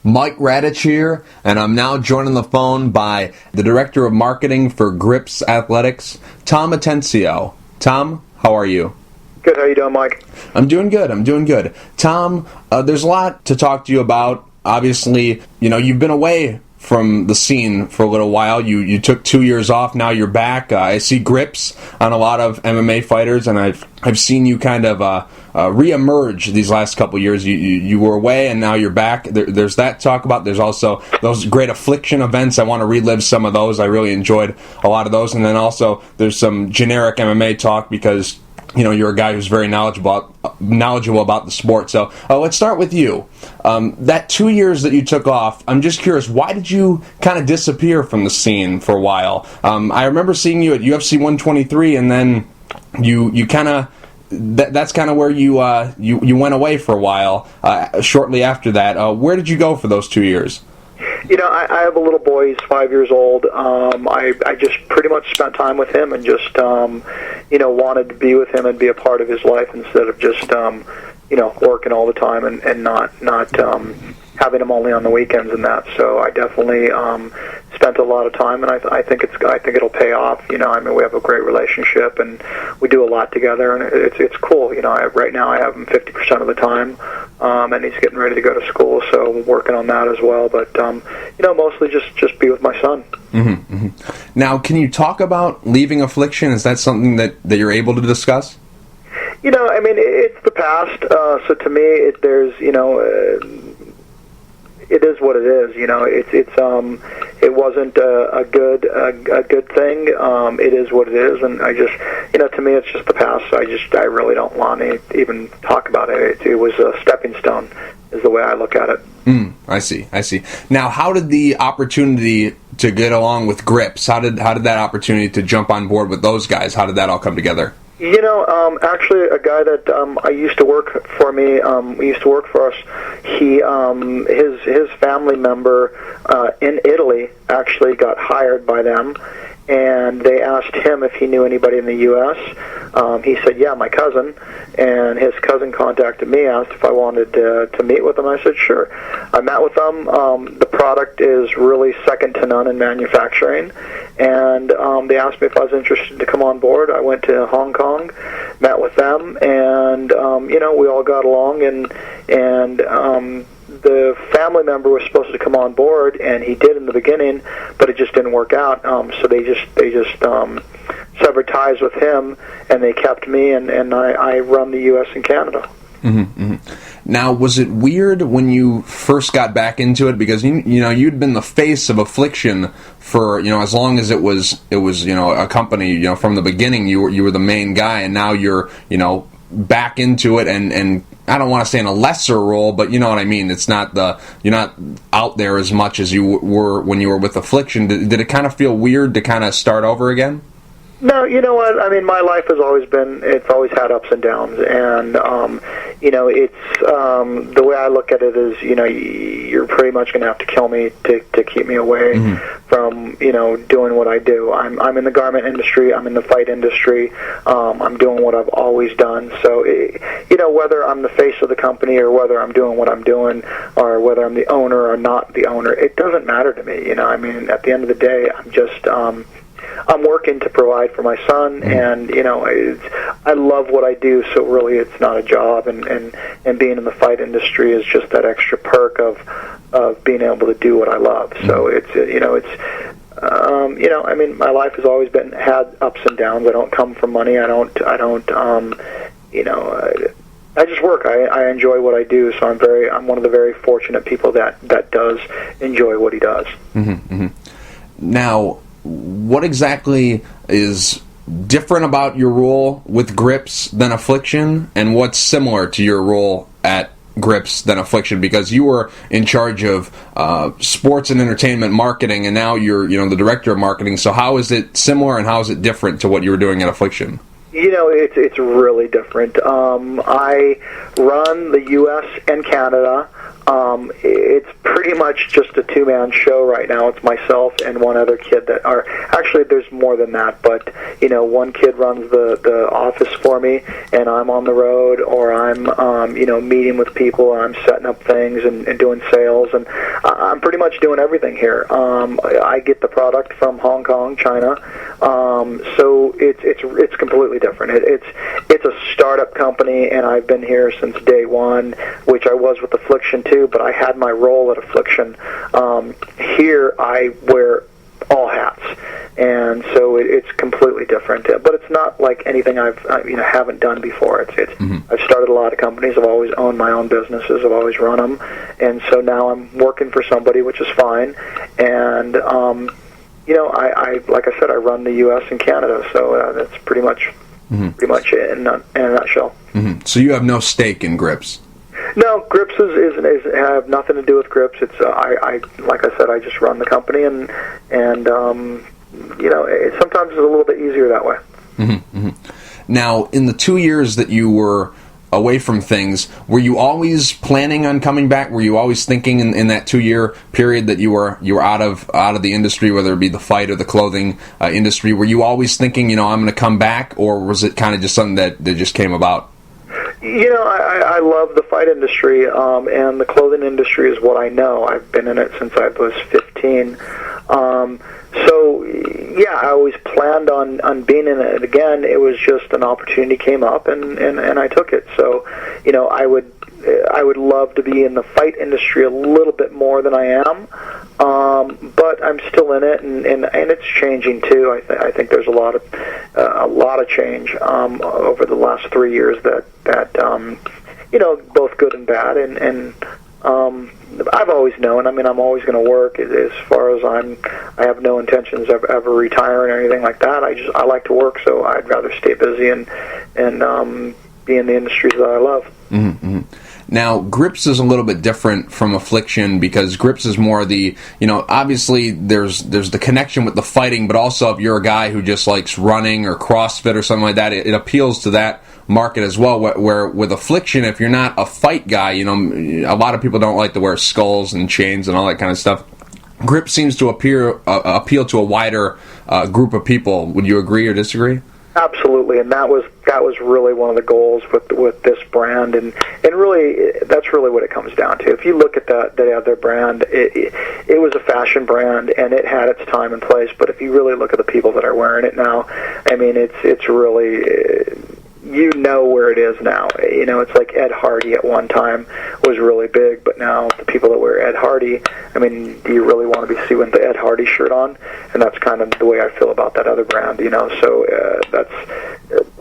Mike Radich here, and I'm now joined on the phone by the Director of Marketing for Grips Athletics, Tom Atencio. Tom, how are you? Good. How you doing, Mike? I'm doing good. Tom, there's a lot to talk to you about. Obviously, you've been away from the scene for a little while. You took 2 years off. Now you're back. I see grips on a lot of MMA fighters, and I've seen you kind of reemerge these last couple years. You were away, and now you're back. There's that to talk about. There's also those great Affliction events. I want to relive some of those. I really enjoyed a lot of those. And then also there's some generic MMA talk because you're a guy who's very knowledgeable about the sport. So let's start with you. That 2 years that you took off, I'm just curious, why did you kind of disappear from the scene for a while? I remember seeing you at UFC 123, and then you kind of that's kind of where you went away for a while. Shortly after that, where did you go for those 2 years? I have a little boy. He's 5 years old. I just pretty much spent time with him and just, wanted to be with him and be a part of his life instead of just, working all the time and not having him only on the weekends and that. So I definitely spent a lot of time, and I think it'll pay off. We have a great relationship, and we do a lot together, and it's cool. Right now I have him 50% of the time, and he's getting ready to go to school, so I'm working on that as well. But mostly just be with my son. Mm-hmm, mm-hmm. Now, can you talk about leaving Affliction? Is that something that you're able to discuss? It's the past. So to me, it is what it is. It wasn't a good thing. It is what it is, and I just, to me, it's just the past. So I really don't want to even talk about it. It was a stepping stone, is the way I look at it. I see. Now, how did the opportunity to get along with Grips? How did that opportunity to jump on board with those guys? How did that all come together? Actually, a guy that I used to work for me, used to work for us. His family member in Italy actually got hired by them, and they asked him if he knew anybody in the U.S. He said, "Yeah, my cousin." And his cousin contacted me, asked if I wanted to meet with him. I said, "Sure." I met with them. The product is really second to none in manufacturing, and they asked me if I was interested to come on board. I went to Hong Kong, met with them, and we all got along, and the family member was supposed to come on board, and he did in the beginning, but it just didn't work out. So they just severed ties with him, and they kept me, and I run the U.S. and Canada. Mm-hmm, mm-hmm. Now, was it weird when you first got back into it, because you'd been the face of Affliction for as long as it was a company, from the beginning you were the main guy, and now you're back into it, and I don't want to say in a lesser role, but you know what I mean. It's not you're not out there as much as you were when you were with Affliction. Did it kind of feel weird to kind of start over again? No, you know what? My life has it's always had ups and downs, and it's the way I look at it is, you're pretty much going to have to kill me to keep me away from doing what I do. I'm in the garment industry. I'm in the fight industry. I'm doing what I've always done. So whether I'm the face of the company or whether I'm doing what I'm doing or whether I'm the owner or not the owner, it doesn't matter to me. At the end of the day, I'm just I'm working to provide for my son, and I love what I do. So really, it's not a job, and being in the fight industry is just that extra perk of being able to do what I love. So my life has always had ups and downs. I don't come from money. I just work. I enjoy what I do, so I'm one of the very fortunate people that does enjoy what he does. Mm-hmm, mm-hmm. Now, what exactly is different about your role with Grips than Affliction, and what's similar to your role at Grips than Affliction? Because you were in charge of sports and entertainment marketing, and now you're the director of marketing. So how is it similar, and how is it different to what you were doing at Affliction? It's really different. I run the U.S. and Canada. It's pretty much just a two-man show right now. It's myself and one other kid that are, actually there's more than that, but one kid runs the office for me, and I'm on the road, or I'm meeting with people, and I'm setting up things and doing sales, and I'm pretty much doing everything here. I get the product from Hong Kong, China, so it's completely different. It's a startup company, and I've been here since day one, which I was with Affliction too, but I had my role at Affliction. Here I wear all hats, and so it's completely different. But it's not like anything I've haven't done before. I've started a lot of companies. I've always owned my own businesses. I've always run them, and so now I'm working for somebody, which is fine. And I like I said, I run the U.S. and Canada, so that's pretty much it in a nutshell. Mm-hmm. So you have no stake in Grips? No, Grips is have nothing to do with Grips. It's I like I said, I just run the company, and sometimes it's a little bit easier that way. Mm-hmm. Mm-hmm. Now, in the 2 years that you were away from things, were you always planning on coming back? Were you always thinking in that 2-year period that you were out of the industry, whether it be the fight or the clothing industry? Were you always thinking, I'm going to come back, or was it kind of just something that just came about? I love the fight industry, and the clothing industry is what I know. I've been in it since I was 15. So, yeah, I always planned on being in it again. It was just an opportunity came up, and I took it. So, I would love to be in the fight industry a little bit more than I am, but I'm still in it, and it's changing too. I think there's a lot of change over the last 3 years that both good and bad, and I've always known. I mean, I'm always going to work. As far as I have no intentions of ever retiring or anything like that. I like to work, so I'd rather stay busy and be in the industries that I love. Mm-hmm. Now, Grips is a little bit different from Affliction, because Grips is more the, obviously there's the connection with the fighting, but also if you're a guy who just likes running or CrossFit or something like that, it appeals to that market as well, where with Affliction, if you're not a fight guy, a lot of people don't like to wear skulls and chains and all that kind of stuff. Grips seems to appeal to a wider group of people. Would you agree or disagree? Absolutely, and that was really one of the goals with this brand, and really that's really what it comes down to. If you look at the other brand, it was a fashion brand, and it had its time and place. But if you really look at the people that are wearing it now, I mean, it's really where it is now. It's like Ed Hardy at one time was really big, but now the people that wear Ed Hardy, I mean, do you really want to be seeing the Ed Hardy shirt on? And that's kind of the way I feel about that other brand, So that's,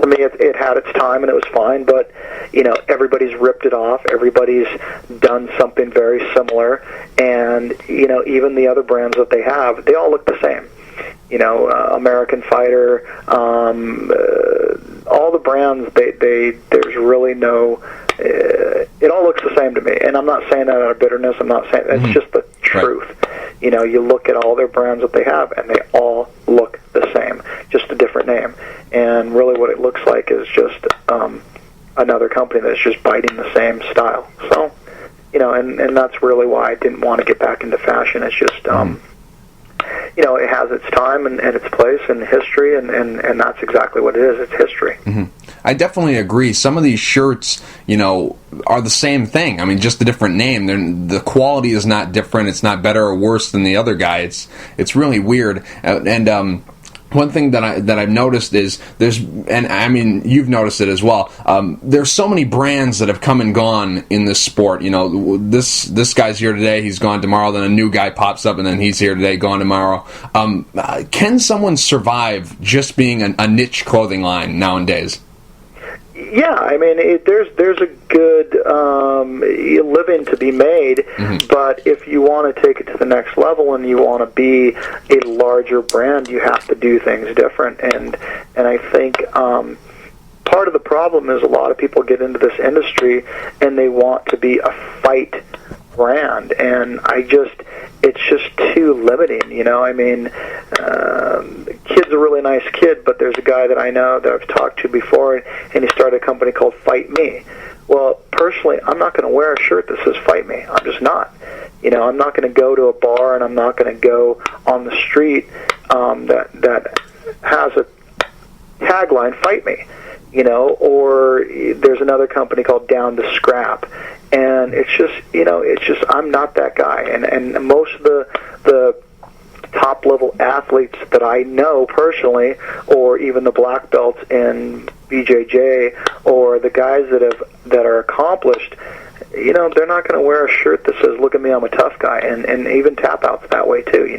to me, it had its time and it was fine, but everybody's ripped it off. Everybody's done something very similar, and even the other brands that they have, they all look the same. American Fighter, all the brands, there's really no, it all looks the same to me. And I'm not saying that out of bitterness. I'm not saying, it's just the truth. Right. You look at all their brands that they have, and they all look the same, just a different name. And really what it looks like is just another company that's just biting the same style. So, and that's really why I didn't want to get back into fashion. It's just, it has its time and its place in history, and that's exactly what it is. It's history. Mm-hmm. I definitely agree. Some of these shirts, are the same thing. I mean, just a different name. The quality is not different. It's not better or worse than the other guy. It's really weird. And one thing that I've noticed is and I mean, you've noticed it as well. There's so many brands that have come and gone in this sport. This guy's here today, he's gone tomorrow. Then a new guy pops up, and then he's here today, gone tomorrow. Can someone survive just being a niche clothing line nowadays? Yeah, I mean, there's a good living to be made, mm-hmm. But if you want to take it to the next level and you want to be a larger brand, you have to do things different. And I think part of the problem is a lot of people get into this industry and they want to be a fight brand, and it's just too limiting, I mean, kid's a really nice kid, but there's a guy that I know that I've talked to before, and he started a company called Fight Me. Well, personally, I'm not going to wear a shirt that says "Fight Me." I'm just not. I'm not going to go to a bar, and I'm not going to go on the street that has a tagline "Fight Me." Or there's another company called Down to Scrap, and it's just I'm not that guy, and most of the top level athletes that I know personally, or even the black belts in BJJ, or the guys that are accomplished, they're not going to wear a shirt that says "Look at me, I'm a tough guy," and even tap outs that way too. You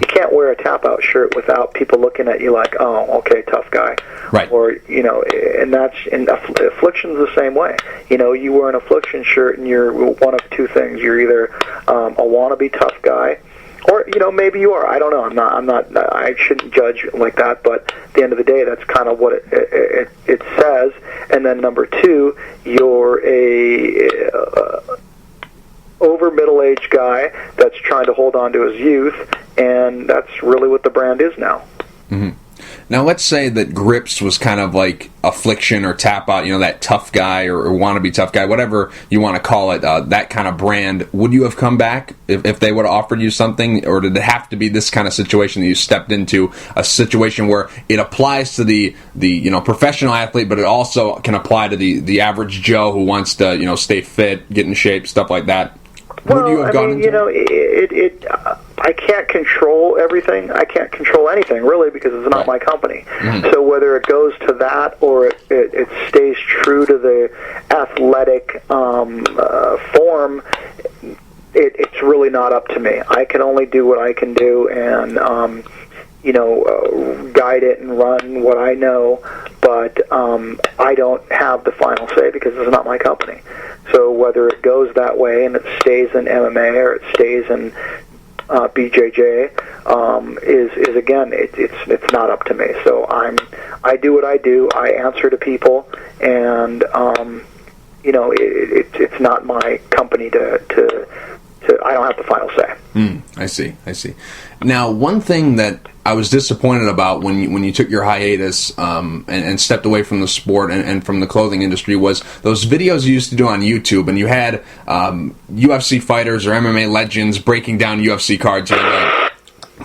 can't wear a tap out shirt without people looking at you like, "Oh, okay, tough guy," right? Or and affliction's the same way. You wear an affliction shirt, and you're one of two things: you're either a wannabe tough guy, or maybe you are. I don't know. I'm not. I shouldn't judge like that. But at the end of the day, that's kind of what it says. And then number two, you're a over middle-aged guy that's trying to hold on to his youth, and that's really what the brand is now. Mm-hmm. Now, let's say that Grips was kind of like affliction or tap out, that tough guy or wannabe tough guy, whatever you want to call it, that kind of brand. Would you have come back if they would have offered you something, or did it have to be this kind of situation that you stepped into, a situation where it applies to the professional athlete, but it also can apply to the average Joe who wants to stay fit, get in shape, stuff like that? Well, I can't control everything. I can't control anything, really, because it's not my company. Mm-hmm. So whether it goes to that or it stays true to the athletic form, it's really not up to me. I can only do what I can do and, guide it and run what I know, but I don't have the final say because it's not my company. So whether it goes that way and it stays in MMA or it stays in BJJ, is again, it's not up to me. So I do what I do. I answer to people, and it's not my company to I don't have the final say. I see. Now, one thing that I was disappointed about when you took your hiatus and stepped away from the sport and from the clothing industry was those videos you used to do on YouTube, and you had UFC fighters or MMA legends breaking down UFC cards. You had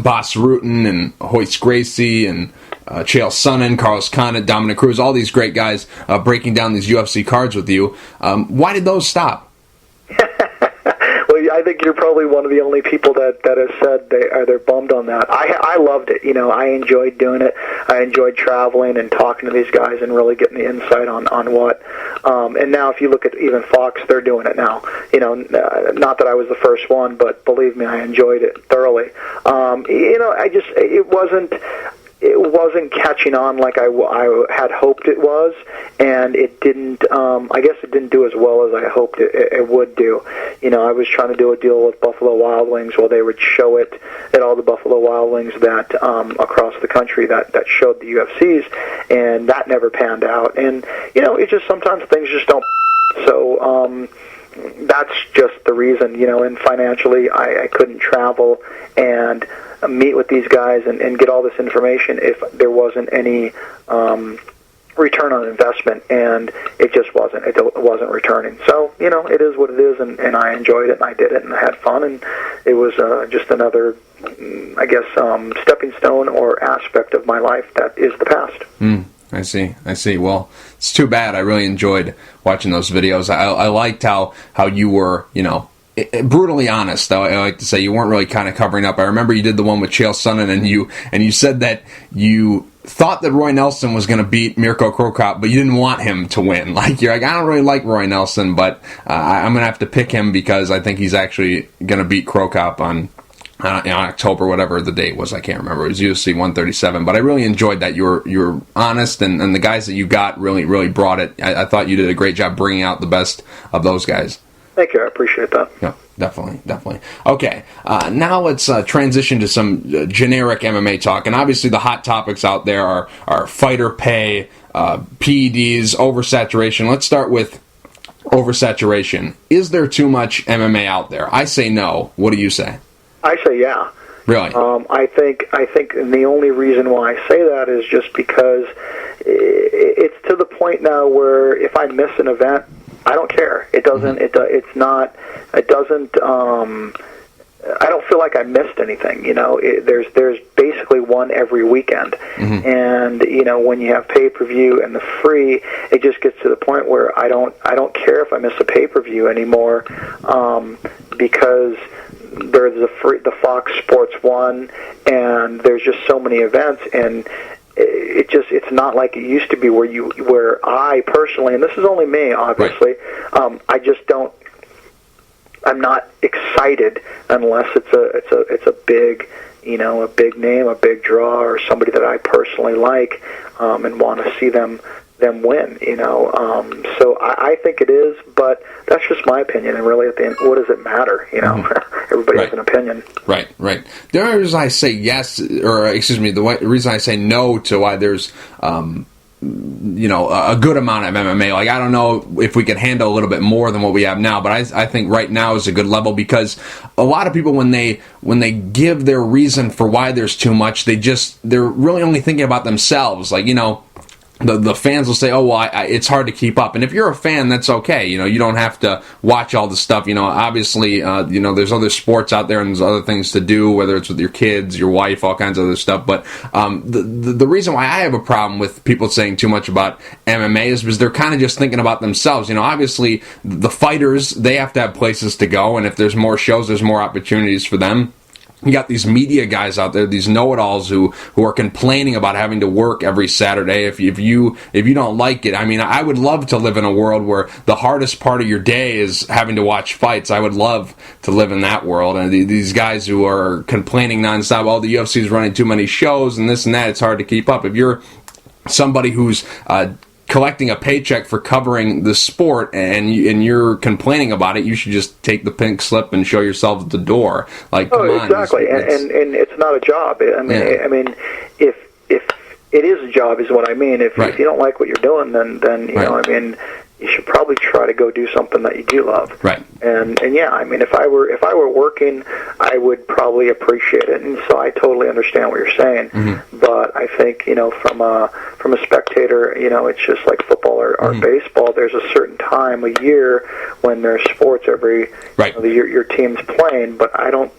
Bas Rutten and Hoist Gracie and Chael Sonnen, Carlos Condit, Dominic Cruz, all these great guys breaking down these UFC cards with you. Why did those stop? I think you're probably one of the only people that has said they're bummed on that. I loved it. I enjoyed doing it. I enjoyed traveling and talking to these guys and really getting the insight on what. And now, if you look at even Fox, they're doing it now. Not that I was the first one, but believe me, I enjoyed it thoroughly. It wasn't catching on like I had hoped it was, and it didn't. I guess it didn't do as well as I hoped it would do. I was trying to do a deal with Buffalo Wild Wings where they would show it at all the Buffalo Wild Wings that across the country that showed the UFCs, and that never panned out. And it just sometimes things just don't. So that's just the reason. And financially, I couldn't travel and meet with these guys and get all this information if there wasn't any return on investment, and it just wasn't. It wasn't returning. So, it is what it is, and I enjoyed it, and I did it, and I had fun, and it was just another, I guess, stepping stone or aspect of my life that is the past. I see. Well, it's too bad. I really enjoyed watching those videos. I liked how you were, brutally honest. I like to say you weren't really kind of covering up. I remember you did the one with Chael Sonnen, and you said that you thought that Roy Nelson was going to beat Mirko Cro Cop, but you didn't want him to win. You're like, I don't really like Roy Nelson, but I'm going to have to pick him because I think he's actually going to beat Cro Cop on October, whatever the date was. I can't remember. It was UFC 137, but I really enjoyed that. You were honest, and the guys that you got really, really brought it. I thought you did a great job bringing out the best of those guys. Thank you. I appreciate that. Yeah, definitely. Okay, now let's transition to some generic MMA talk. And obviously the hot topics out there are fighter pay, PEDs, oversaturation. Let's start with oversaturation. Is there too much MMA out there? I say no. What do you say? I say yeah. Really? I think and the only reason why I say that is just because it's to the point now where if I miss an event, I don't care. It doesn't. It's not. It doesn't. I don't feel like I missed anything. There's basically one every weekend, and when you have pay-per-view and the free, it just gets to the point where I don't care if I miss a pay-per-view anymore, because there's the Fox Sports 1, and there's just so many events, and it's not like it used to be where I personally, and this is only me, obviously, I just don't. I'm not excited unless it's a big, a big name, a big draw, or somebody that I personally like, and want to see them win. So I think it is, but that's just my opinion. And really, at the end, what does it matter? Everybody has an opinion. Right. The only reason I say yes, or excuse me, the reason I say no to why there's a good amount of MMA. Like, I don't know if we could handle a little bit more than what we have now, but I think right now is a good level, because a lot of people, when they give their reason for why there's too much, they're really only thinking about themselves. Like, the fans will say, oh, well, it's hard to keep up. And if you're a fan, that's okay. You don't have to watch all the stuff. Obviously, there's other sports out there and there's other things to do, whether it's with your kids, your wife, all kinds of other stuff. But the reason why I have a problem with people saying too much about MMA is because they're kind of just thinking about themselves. Obviously, the fighters, they have to have places to go. And if there's more shows, there's more opportunities for them. You got these media guys out there, these know-it-alls who are complaining about having to work every Saturday. If you don't like it, I mean, I would love to live in a world where the hardest part of your day is having to watch fights. I would love to live in that world. And these guys who are complaining nonstop, oh, the UFC is running too many shows and this and that, it's hard to keep up. If you're somebody who's collecting a paycheck for covering the sport and you're complaining about it, you should just take the pink slip and show yourself at the door. Like, come on, exactly. And it's not a job. I mean, if it is a job, is what I mean. If you don't like what you're doing, then you should probably try to go do something that you do love. Right. And yeah, I mean, if I were working, I would probably appreciate it. And so I totally understand what you're saying. Mm-hmm. But I think, from a spectator, it's just like football or baseball. There's a certain time a year when there's sports your team's playing, but I don't.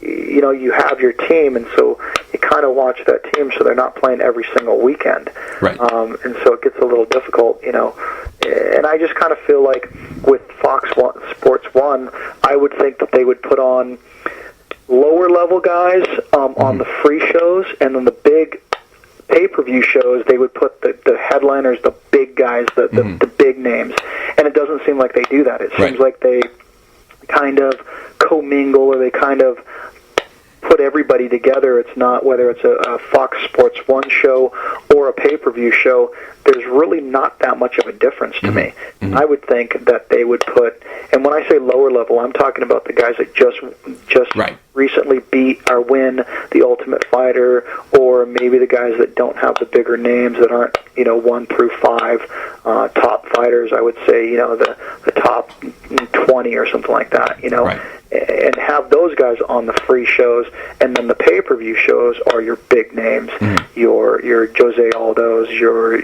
You have your team, and so you kind of watch that team, so they're not playing every single weekend. Right. And so it gets a little difficult, And I just kind of feel like with Fox Sports 1, I would think that they would put on lower-level guys on the free shows, and then the big pay-per-view shows, they would put the headliners, the big guys, the big names. And it doesn't seem like they do that. It seems like they kind of commingle, or they kind of put everybody together. It's not, whether it's a Fox Sports 1 show or a pay-per-view show, there's really not that much of a difference to me. Mm-hmm. I would think that they would put, and when I say lower level, I'm talking about the guys that just recently beat or win the Ultimate Fighter, or maybe the guys that don't have the bigger names, that aren't 1 through 5 top fighters. I would say the top 20 or something like that. And have those guys on the free shows, and then the pay-per-view shows are your big names, your Jose Aldos, your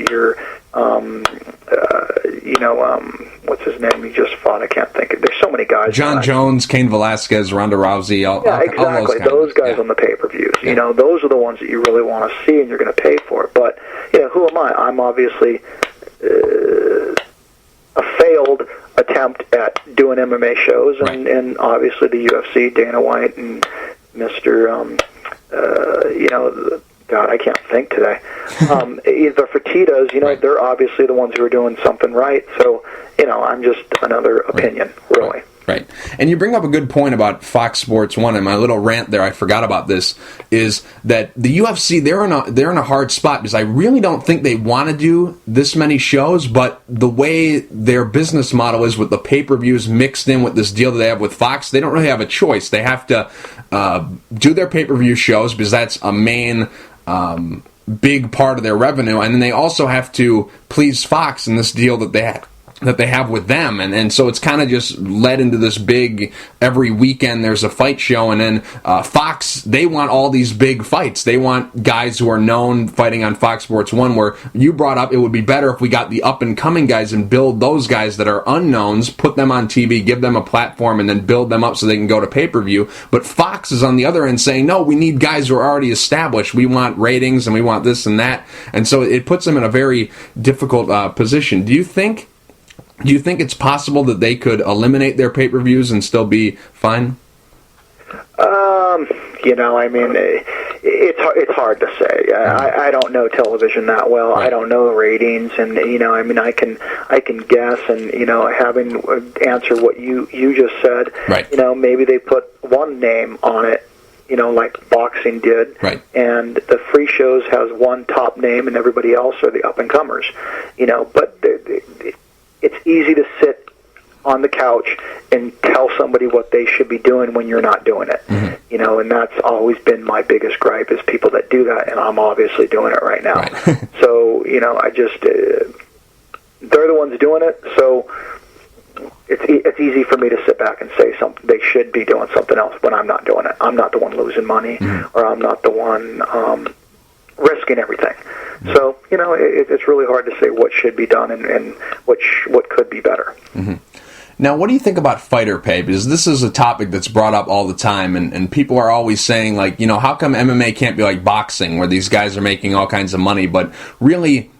what's his name? He just fought. I can't think. There's so many guys. John Jones, Cain Velasquez, Ronda Rousey. Exactly. Those guys on the pay-per-views. Yeah. Those are the ones that you really want to see, and you're going to pay for it. But who am I? I'm obviously a failed attempt at doing MMA shows, and obviously the UFC, Dana White, and Mr. God, I can't think today. The Fertittas, they're obviously the ones who are doing something right. So, I'm just another opinion, really. Right. And you bring up a good point about Fox Sports 1, and my little rant there, I forgot about this, is that the UFC, they're in a hard spot, because I really don't think they want to do this many shows, but the way their business model is with the pay-per-views mixed in with this deal that they have with Fox, they don't really have a choice. They have to do their pay-per-view shows, because that's a main big part of their revenue, and then they also have to please Fox in this deal that they that they have with them, and so it's kind of just led into this big, every weekend there's a fight show, and then Fox, they want all these big fights. They want guys who are known fighting on Fox Sports 1, where you brought up it would be better if we got the up-and-coming guys and build those guys that are unknowns, put them on TV, give them a platform, and then build them up so they can go to pay-per-view. But Fox is on the other end saying, no, we need guys who are already established. We want ratings, and we want this and that. And so it puts them in a very difficult position. Do you think it's possible that they could eliminate their pay-per-views and still be fine? It's hard to say. I don't know television that well. Right. I don't know the ratings, and I can guess, and having answer what you just said. Right. Maybe they put one name on it, like boxing did. Right. And the free shows has one top name, and everybody else are the up and comers. But it's easy to sit on the couch and tell somebody what they should be doing when you're not doing it. Mm-hmm. And that's always been my biggest gripe is people that do that, and I'm obviously doing it right now. Right. So, I just, they're the ones doing it, so it's easy for me to sit back and say they should be doing something else when I'm not doing it. I'm not the one losing money, mm-hmm. or I'm not the one risking everything. Mm-hmm. So, it's really hard to say what should be done and what could be better. Mm-hmm. Now, what do you think about fighter pay? Because this is a topic that's brought up all the time, and people are always saying, like, how come MMA can't be like boxing, where these guys are making all kinds of money, but really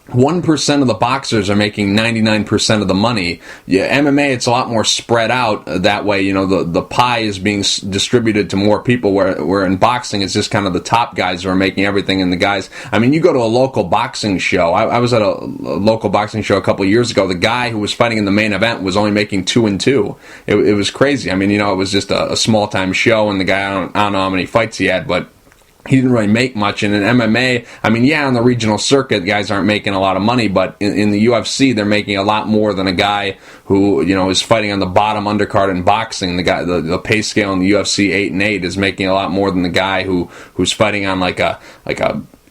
1% of the boxers are making 99% of the money. Yeah, MMA, it's a lot more spread out that way. The pie is being distributed to more people, where in boxing, it's just kind of the top guys who are making everything, and the guys, you go to a local boxing show. I was at a local boxing show a couple of years ago. The guy who was fighting in the main event was only making 2 and 2. It was crazy. It was just a small-time show, and the guy, I don't know how many fights he had, but he didn't really make much. And in MMA, on the regional circuit, guys aren't making a lot of money, but in the UFC, they're making a lot more than a guy who, is fighting on the bottom undercard in boxing. The guy, the pay scale in the UFC 8-8 is making a lot more than the guy who's fighting on like a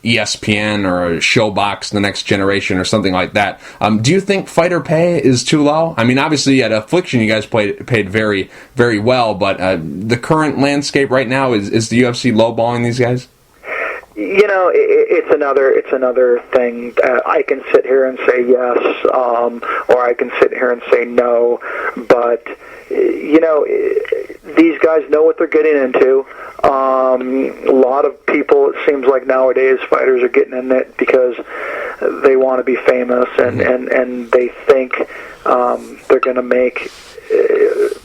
ESPN or a Showbox, The Next Generation, or something like that. Do you think fighter pay is too low? Obviously at Affliction, you guys paid very, very well, but the current landscape right now, is the UFC lowballing these guys? It's another thing. I can sit here and say yes, or I can sit here and say no, but these guys know what they're getting into. A lot of people, it seems like nowadays, fighters are getting in it because they want to be famous, and they think they're going to make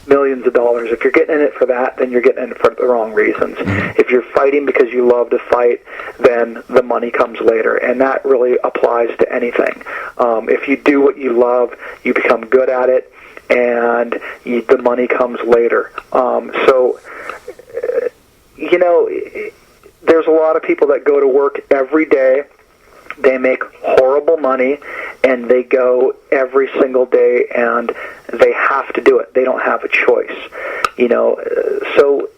millions of dollars. If you're getting in it for that, then you're getting in it for the wrong reasons. Mm-hmm. If you're fighting because you love to fight, then the money comes later, and that really applies to anything. If you do what you love, you become good at it, and the money comes later. There's a lot of people that go to work every day. They make horrible money, and they go every single day, and they have to do it. They don't have a choice. So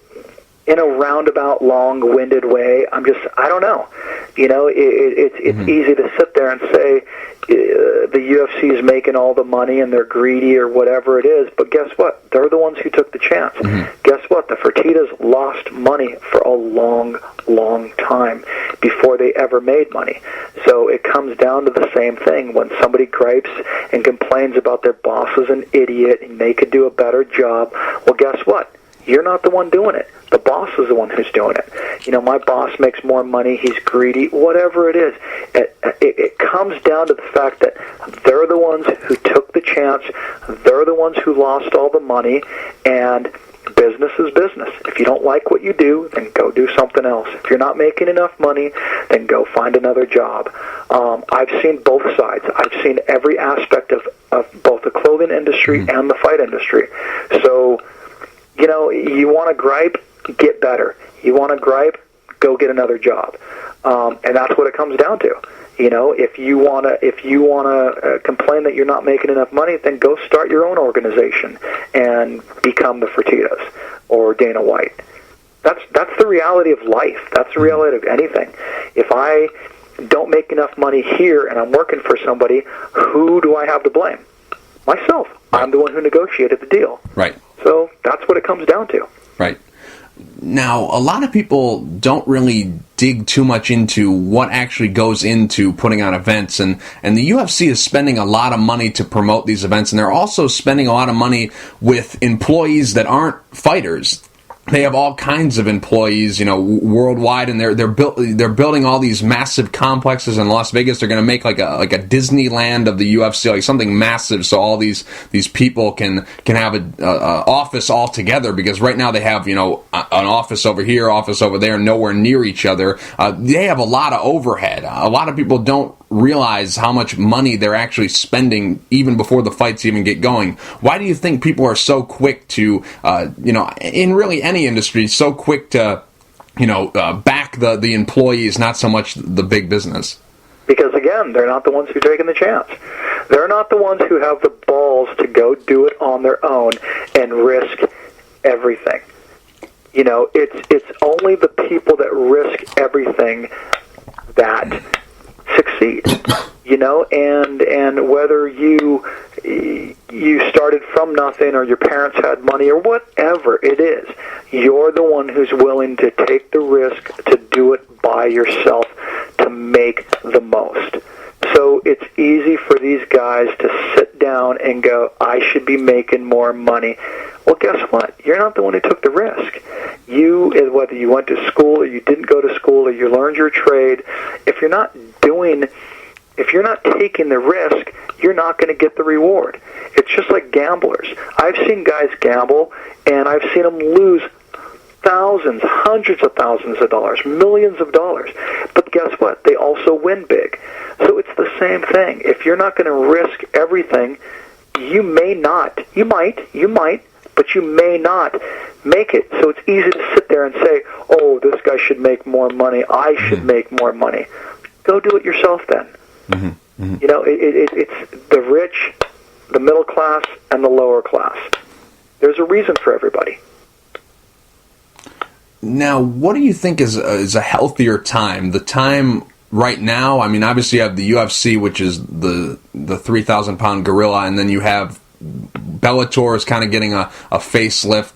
in a roundabout, long-winded way, I don't know. It's mm-hmm. easy to sit there and say the UFC is making all the money and they're greedy or whatever it is, but guess what? They're the ones who took the chance. Mm-hmm. Guess what? The Fertittas lost money for a long, long time before they ever made money. So it comes down to the same thing. When somebody gripes and complains about their boss is an idiot and they could do a better job, well, guess what? You're not the one doing it. The boss is the one who's doing it. My boss makes more money, he's greedy, whatever it is. It comes down to the fact that they're the ones who took the chance, they're the ones who lost all the money, and business is business. If you don't like what you do, then go do something else. If you're not making enough money, then go find another job. I've seen both sides. I've seen every aspect of both the clothing industry mm-hmm. and the fight industry. So, you want to gripe, get better. You want to gripe, go get another job. And that's what it comes down to. If you want to complain that you're not making enough money, then go start your own organization and become the Fertittas or Dana White. That's the reality of life. That's the reality of anything. If I don't make enough money here and I'm working for somebody, who do I have to blame? Myself. I'm the one who negotiated the deal. Right. So that's what it comes down to. Right. Now, a lot of people don't really dig too much into what actually goes into putting on events, and the UFC is spending a lot of money to promote these events, and they're also spending a lot of money with employees that aren't fighters. They have all kinds of employees, worldwide, and they're building all these massive complexes in Las Vegas. They're going to make like a Disneyland of the UFC, like something massive, so all these people can have a office all together. Because right now they have an office over here, office over there, nowhere near each other. They have a lot of overhead. A lot of people don't realize how much money they're actually spending even before the fights even get going. Why do you think people are so quick to, in really any industry, so quick to, back the employees, not so much the big business? Because, again, they're not the ones who are taking the chance. They're not the ones who have the balls to go do it on their own and risk everything. It's only the people that risk everything that succeed, and whether you started from nothing or your parents had money or whatever it is, you're the one who's willing to take the risk to do it by yourself to make the most. So it's easy for these guys to sit down and go, I should be making more money. Well, guess what? You're not the one who took the risk. You, whether you went to school or you didn't go to school or you learned your trade, if you're not taking the risk, you're not going to get the reward. It's just like gamblers. I've seen guys gamble, and I've seen them lose thousands, hundreds of thousands of dollars, millions of dollars. But guess what? They also win big. So it's the same thing. If you're not going to risk everything, you might, but you may not make it. So it's easy to sit there and say, oh, this guy should make more money. I should make more money. Go do it yourself then. Mm-hmm. Mm-hmm. It's the rich, the middle class, and the lower class. There's a reason for everybody. Now, what do you think is a healthier time? The time right now, I mean, obviously you have the UFC, which is the 3,000-pound gorilla, and then you have Bellator is kind of getting a facelift.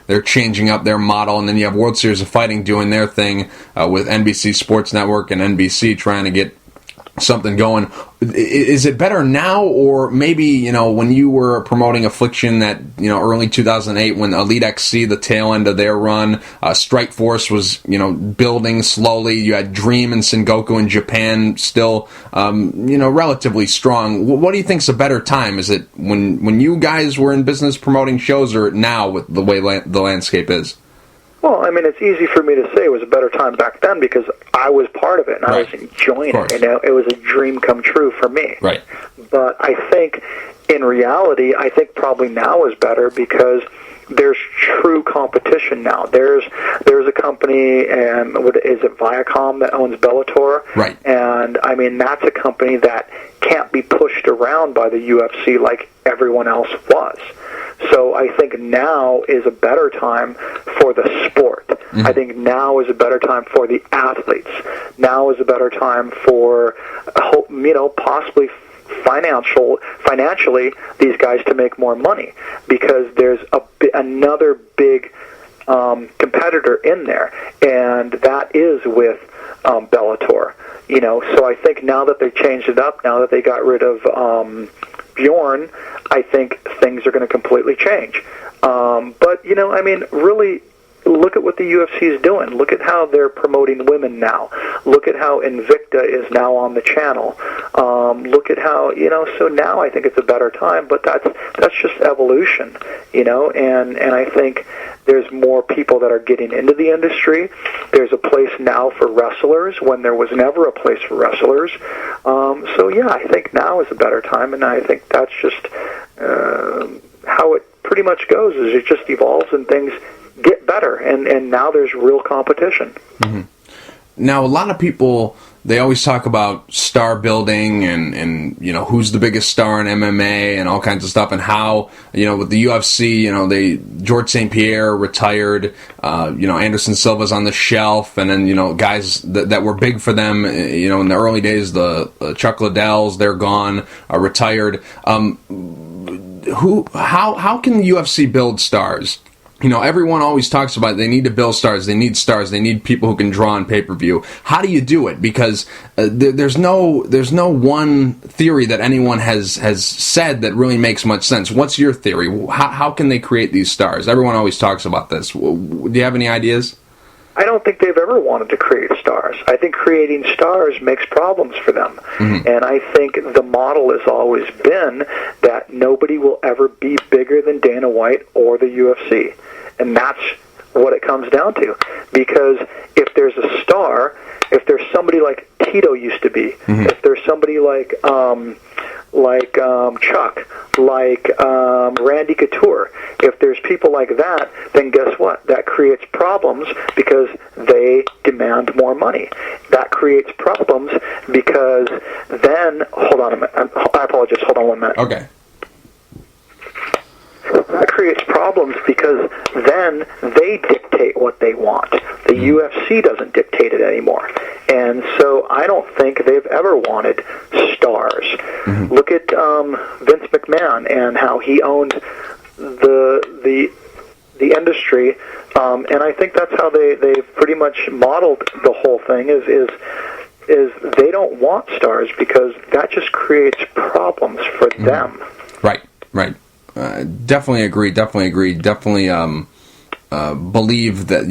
They're changing up their model, and then you have World Series of Fighting doing their thing with NBC Sports Network and NBC trying to get something going. Is it better now, or maybe when you were promoting Affliction that early 2008 when Elite XC, the tail end of their run, Strike Force was building slowly. You had Dream and Sengoku in Japan still relatively strong. What do you think's a better time? Is it when you guys were in business promoting shows, or now with the way the landscape is? Well, I mean, it's easy for me to say it was a better time back then because I was part of it and I was enjoying it. It was a dream come true for me. Right. But I think, in reality, probably now is better because there's true competition now. There's a company, is it Viacom that owns Bellator? Right. And, I mean, that's a company that can't be pushed around by the UFC like everyone else was. So I think now is a better time for the sport. Mm-hmm. I think now is a better time for the athletes. Now is a better time for, possibly financially, these guys to make more money because there's another big competitor in there, and that is with Bellator. So I think now that they've changed it up, now that they got rid of Bjorn, I think things are going to completely change. But, really look at what the UFC is doing. Look at how they're promoting women now. Look at how Invicta is now on the channel. Look at how, so now I think it's a better time, but that's just evolution, and I think there's more people that are getting into the industry. There's a place now for wrestlers when there was never a place for wrestlers. I think now is a better time, and I think that's just how it pretty much goes, is it just evolves and things get better, and now there's real competition. Mm-hmm. Now, a lot of people, they always talk about star building and who's the biggest star in MMA and all kinds of stuff, and how, with the UFC, George St. Pierre retired, Anderson Silva's on the shelf, and then, guys that were big for them, in the early days, the Chuck Liddells, they're gone, retired. how can the UFC build stars? Everyone always talks about they need to build stars, they need people who can draw on pay-per-view. How do you do it? Because there's no one theory that anyone has said that really makes much sense. What's your theory? How can they create these stars? Everyone always talks about this. Do you have any ideas? I don't think they've ever wanted to create stars. I think creating stars makes problems for them. Mm-hmm. And I think the model has always been that nobody will ever be bigger than Dana White or the UFC. And that's what it comes down to. Because if there's a star, if there's somebody like Tito used to be, mm-hmm. if there's somebody like Chuck, like Randy Couture, if there's people like that, then guess what? That creates problems because they demand more money. That creates problems because then, hold on a minute, I apologize, hold on 1 minute. Okay. That creates problems because then they dictate what they want. The UFC doesn't dictate it anymore. And so I don't think they've ever wanted stars. Mm-hmm. Look at Vince McMahon and how he owned the industry, and I think that's how they've pretty much modeled the whole thing is they don't want stars because that just creates problems for mm-hmm. them. Right. Definitely agree. Definitely believe that,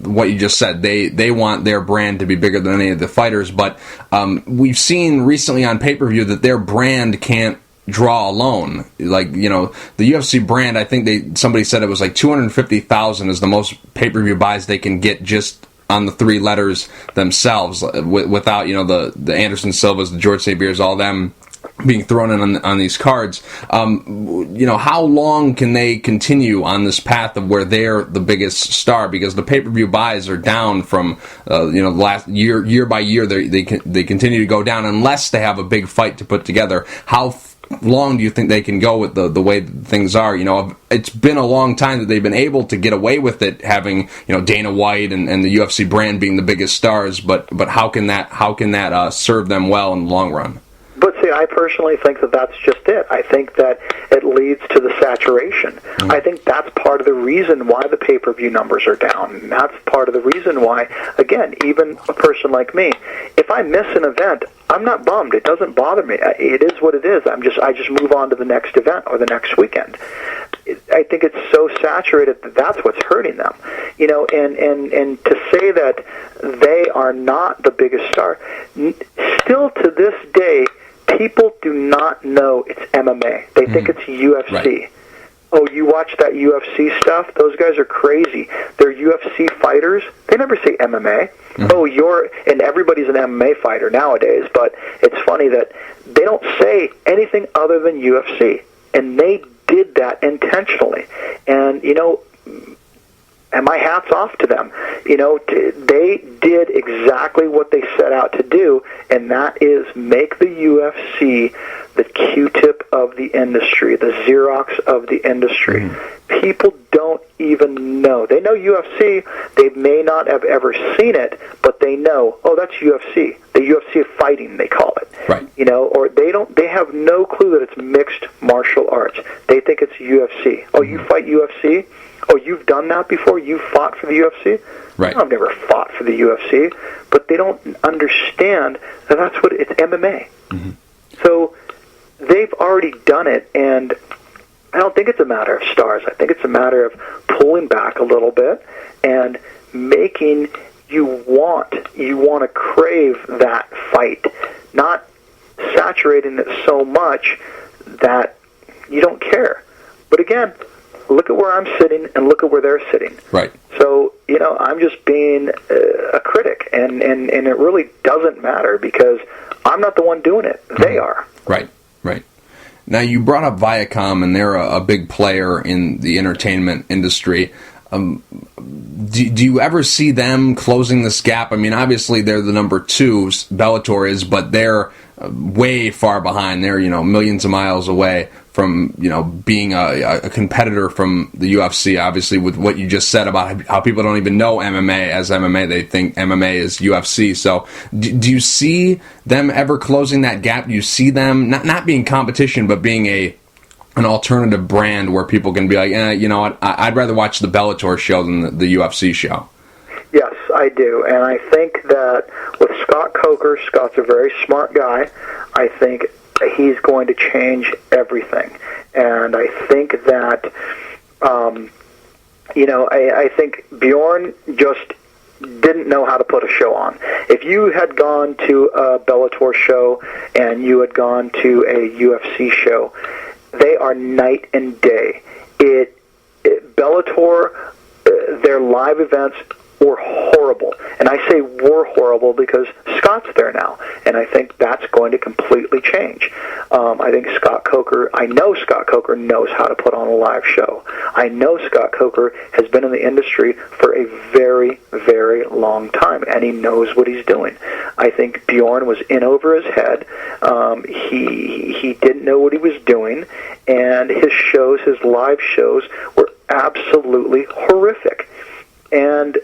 what you just said. They want their brand to be bigger than any of the fighters, but we've seen recently on pay-per-view that their brand can't draw alone. Like, the UFC brand, I think somebody said it was like 250,000 is the most pay-per-view buys they can get just on the three letters themselves, without, the Anderson Silvas, the George St. Pierre's, all them being thrown in on these cards. How long can they continue on this path of where they're the biggest star? Because the pay-per-view buys are down from last year by year. They continue to go down unless they have a big fight to put together. How long do you think they can go with the way things are? It's been a long time that they've been able to get away with it, having Dana White and the UFC brand being the biggest stars. But how can that serve them well in the long run? But see, I personally think that that's just it. I think that it leads to the saturation. Mm-hmm. I think that's part of the reason why the pay-per-view numbers are down. And that's part of the reason why, again, even a person like me, if I miss an event, I'm not bummed. It doesn't bother me. It is what it is. I just move on to the next event or the next weekend. I think it's so saturated that that's what's hurting them. And to say that they are not the biggest star, still to this day, people do not know it's MMA. They think it's UFC. Right. Oh, you watch that UFC stuff? Those guys are crazy. They're UFC fighters. They never say MMA. Mm-hmm. Oh, and everybody's an MMA fighter nowadays, but it's funny that they don't say anything other than UFC. And they did that intentionally. And, and my hat's off to them. They did exactly what they set out to do, and that is make the UFC the Q-tip of the industry, the Xerox of the industry. Mm-hmm. People don't even know. They know UFC. They may not have ever seen it, but they know, oh, that's UFC. The UFC of fighting, they call it. Right. Or they have no clue that it's mixed martial arts. They think it's UFC. Oh, you fight UFC? Oh, you've done that before? You fought for the UFC? Right. I've never fought for the UFC, but they don't understand that that's what it's MMA. Mm-hmm. So they've already done it, and I don't think it's a matter of stars. I think it's a matter of pulling back a little bit and making you want to crave that fight, not saturating it so much that you don't care. But again, look at where I'm sitting and look at where they're sitting. Right. So, I'm just being a critic, and it really doesn't matter because I'm not the one doing it. They are. Right. Now, you brought up Viacom, and they're a big player in the entertainment industry. Do you ever see them closing this gap? I mean, obviously they're the number 2, Bellator is, but they're way far behind. They're, millions of miles away from, being a competitor from the UFC, obviously, with what you just said about how people don't even know MMA as MMA. They think MMA is UFC. So do you see them ever closing that gap? Do you see them not being competition, but being a an alternative brand where people can be like, you know what, I'd rather watch the Bellator show than the UFC show. Yes, I do, and I think that with Scott Coker, Scott's a very smart guy. I think he's going to change everything, and I think that, I think Bjorn just didn't know how to put a show on. If you had gone to a Bellator show and you had gone to a UFC show, they are night and day. Bellator, their live events were horrible. And I say were horrible because Scott's there now, and I think that's going to completely change. I think I know Scott Coker knows how to put on a live show. I know Scott Coker has been in the industry for a very, very long time, and he knows what he's doing. I think Bjorn was in over his head. He didn't know what he was doing, and his live shows were absolutely horrific. And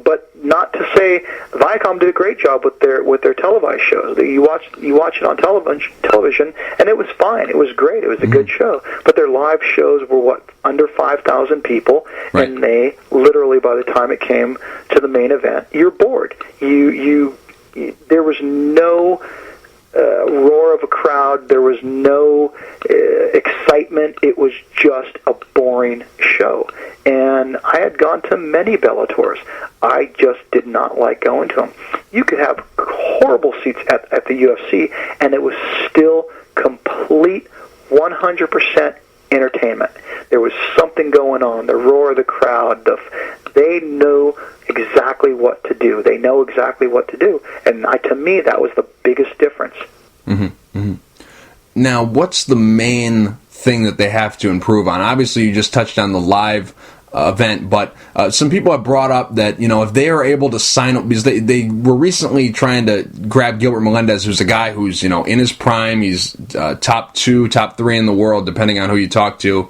but not to say Viacom did a great job with their televised shows. You watch it on television, and it was fine. It was great. It was a good show. But their live shows were under 5,000 people, right. And they literally, by the time it came to the main event, you're bored. There was no roar of a crowd. There was no excitement. It was just a boring show. And I had gone to many Bellators. I just did not like going to them. You could have horrible seats at the UFC, and it was still complete 100% entertainment. There was something going on. The roar of the crowd. They know exactly what to do. They know exactly what to do. And to me, that was the biggest difference. Mm-hmm. Mm-hmm. Now, what's the main thing that they have to improve on? Obviously, you just touched on the live event, but some people have brought up that, if they are able to sign up, because they were recently trying to grab Gilbert Melendez, who's a guy who's, in his prime. He's top 2, top 3 in the world, depending on who you talk to.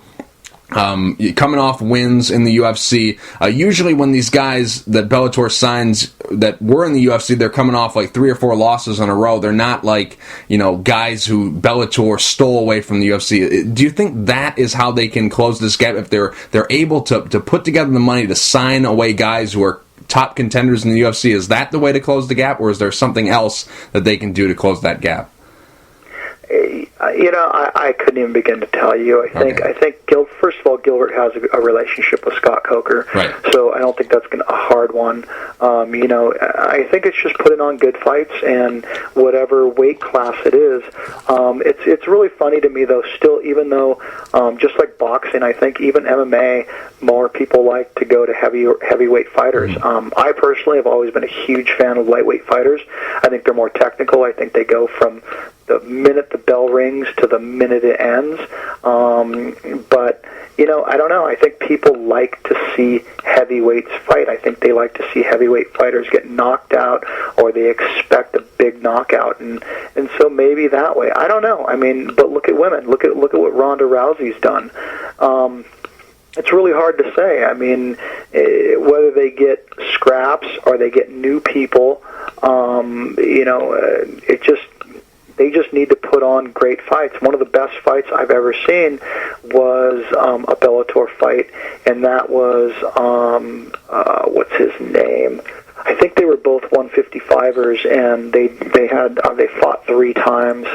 Coming off wins in the UFC. Usually when these guys that Bellator signs that were in the UFC, they're coming off like 3 or 4 losses in a row. They're not like, guys who Bellator stole away from the UFC. Do you think that is how they can close this gap? If they're able to put together the money to sign away guys who are top contenders in the UFC, is that the way to close the gap, or is there something else that they can do to close that gap? I couldn't even begin to tell you. I think first of all, Gilbert has a relationship with Scott Coker, right. So I don't think that's a hard one. I think it's just putting on good fights, and whatever weight class it is. It's really funny to me though. Still, even though just like boxing, I think even MMA, more people like to go to heavyweight fighters. Mm-hmm. I personally have always been a huge fan of lightweight fighters. I think they're more technical. I think they go from the minute the bell rings to the minute it ends. But, I don't know. I think people like to see heavyweights fight. I think they like to see heavyweight fighters get knocked out, or they expect a big knockout. And so maybe that way. I don't know. I mean, but look at women. Look at what Ronda Rousey's done. It's really hard to say. I mean, whether they get scraps or they get new people, they just need to put on great fights. One of the best fights I've ever seen was a Bellator fight, and that was, what's his name? I think they were both 155ers, and they fought 3 times.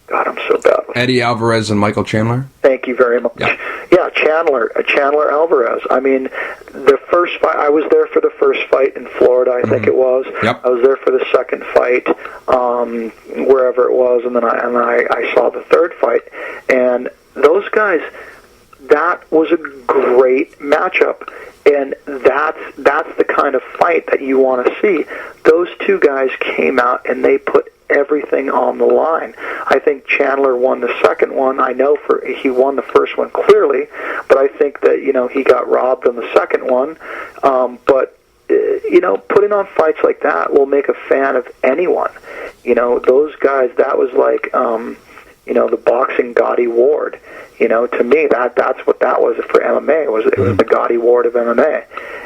God, I'm so bad. Eddie Alvarez and Michael Chandler? Thank you very much. Yeah, Chandler Alvarez. I mean, the first fight, I was there for the first fight in Florida, I think it was. Yep. I was there for the second fight, wherever it was, and then I saw the third fight. And those guys, that was a great matchup. And that's the kind of fight that you want to see. Those 2 guys came out and they put everything on the line. I think Chandler won the second one. I know he won the first one clearly, but I think that he got robbed on the second one. But putting on fights like that will make a fan of anyone. Those guys. That was like the boxing Gotti Ward. To me, that's what that was for MMA. It was the Gotti Ward of MMA,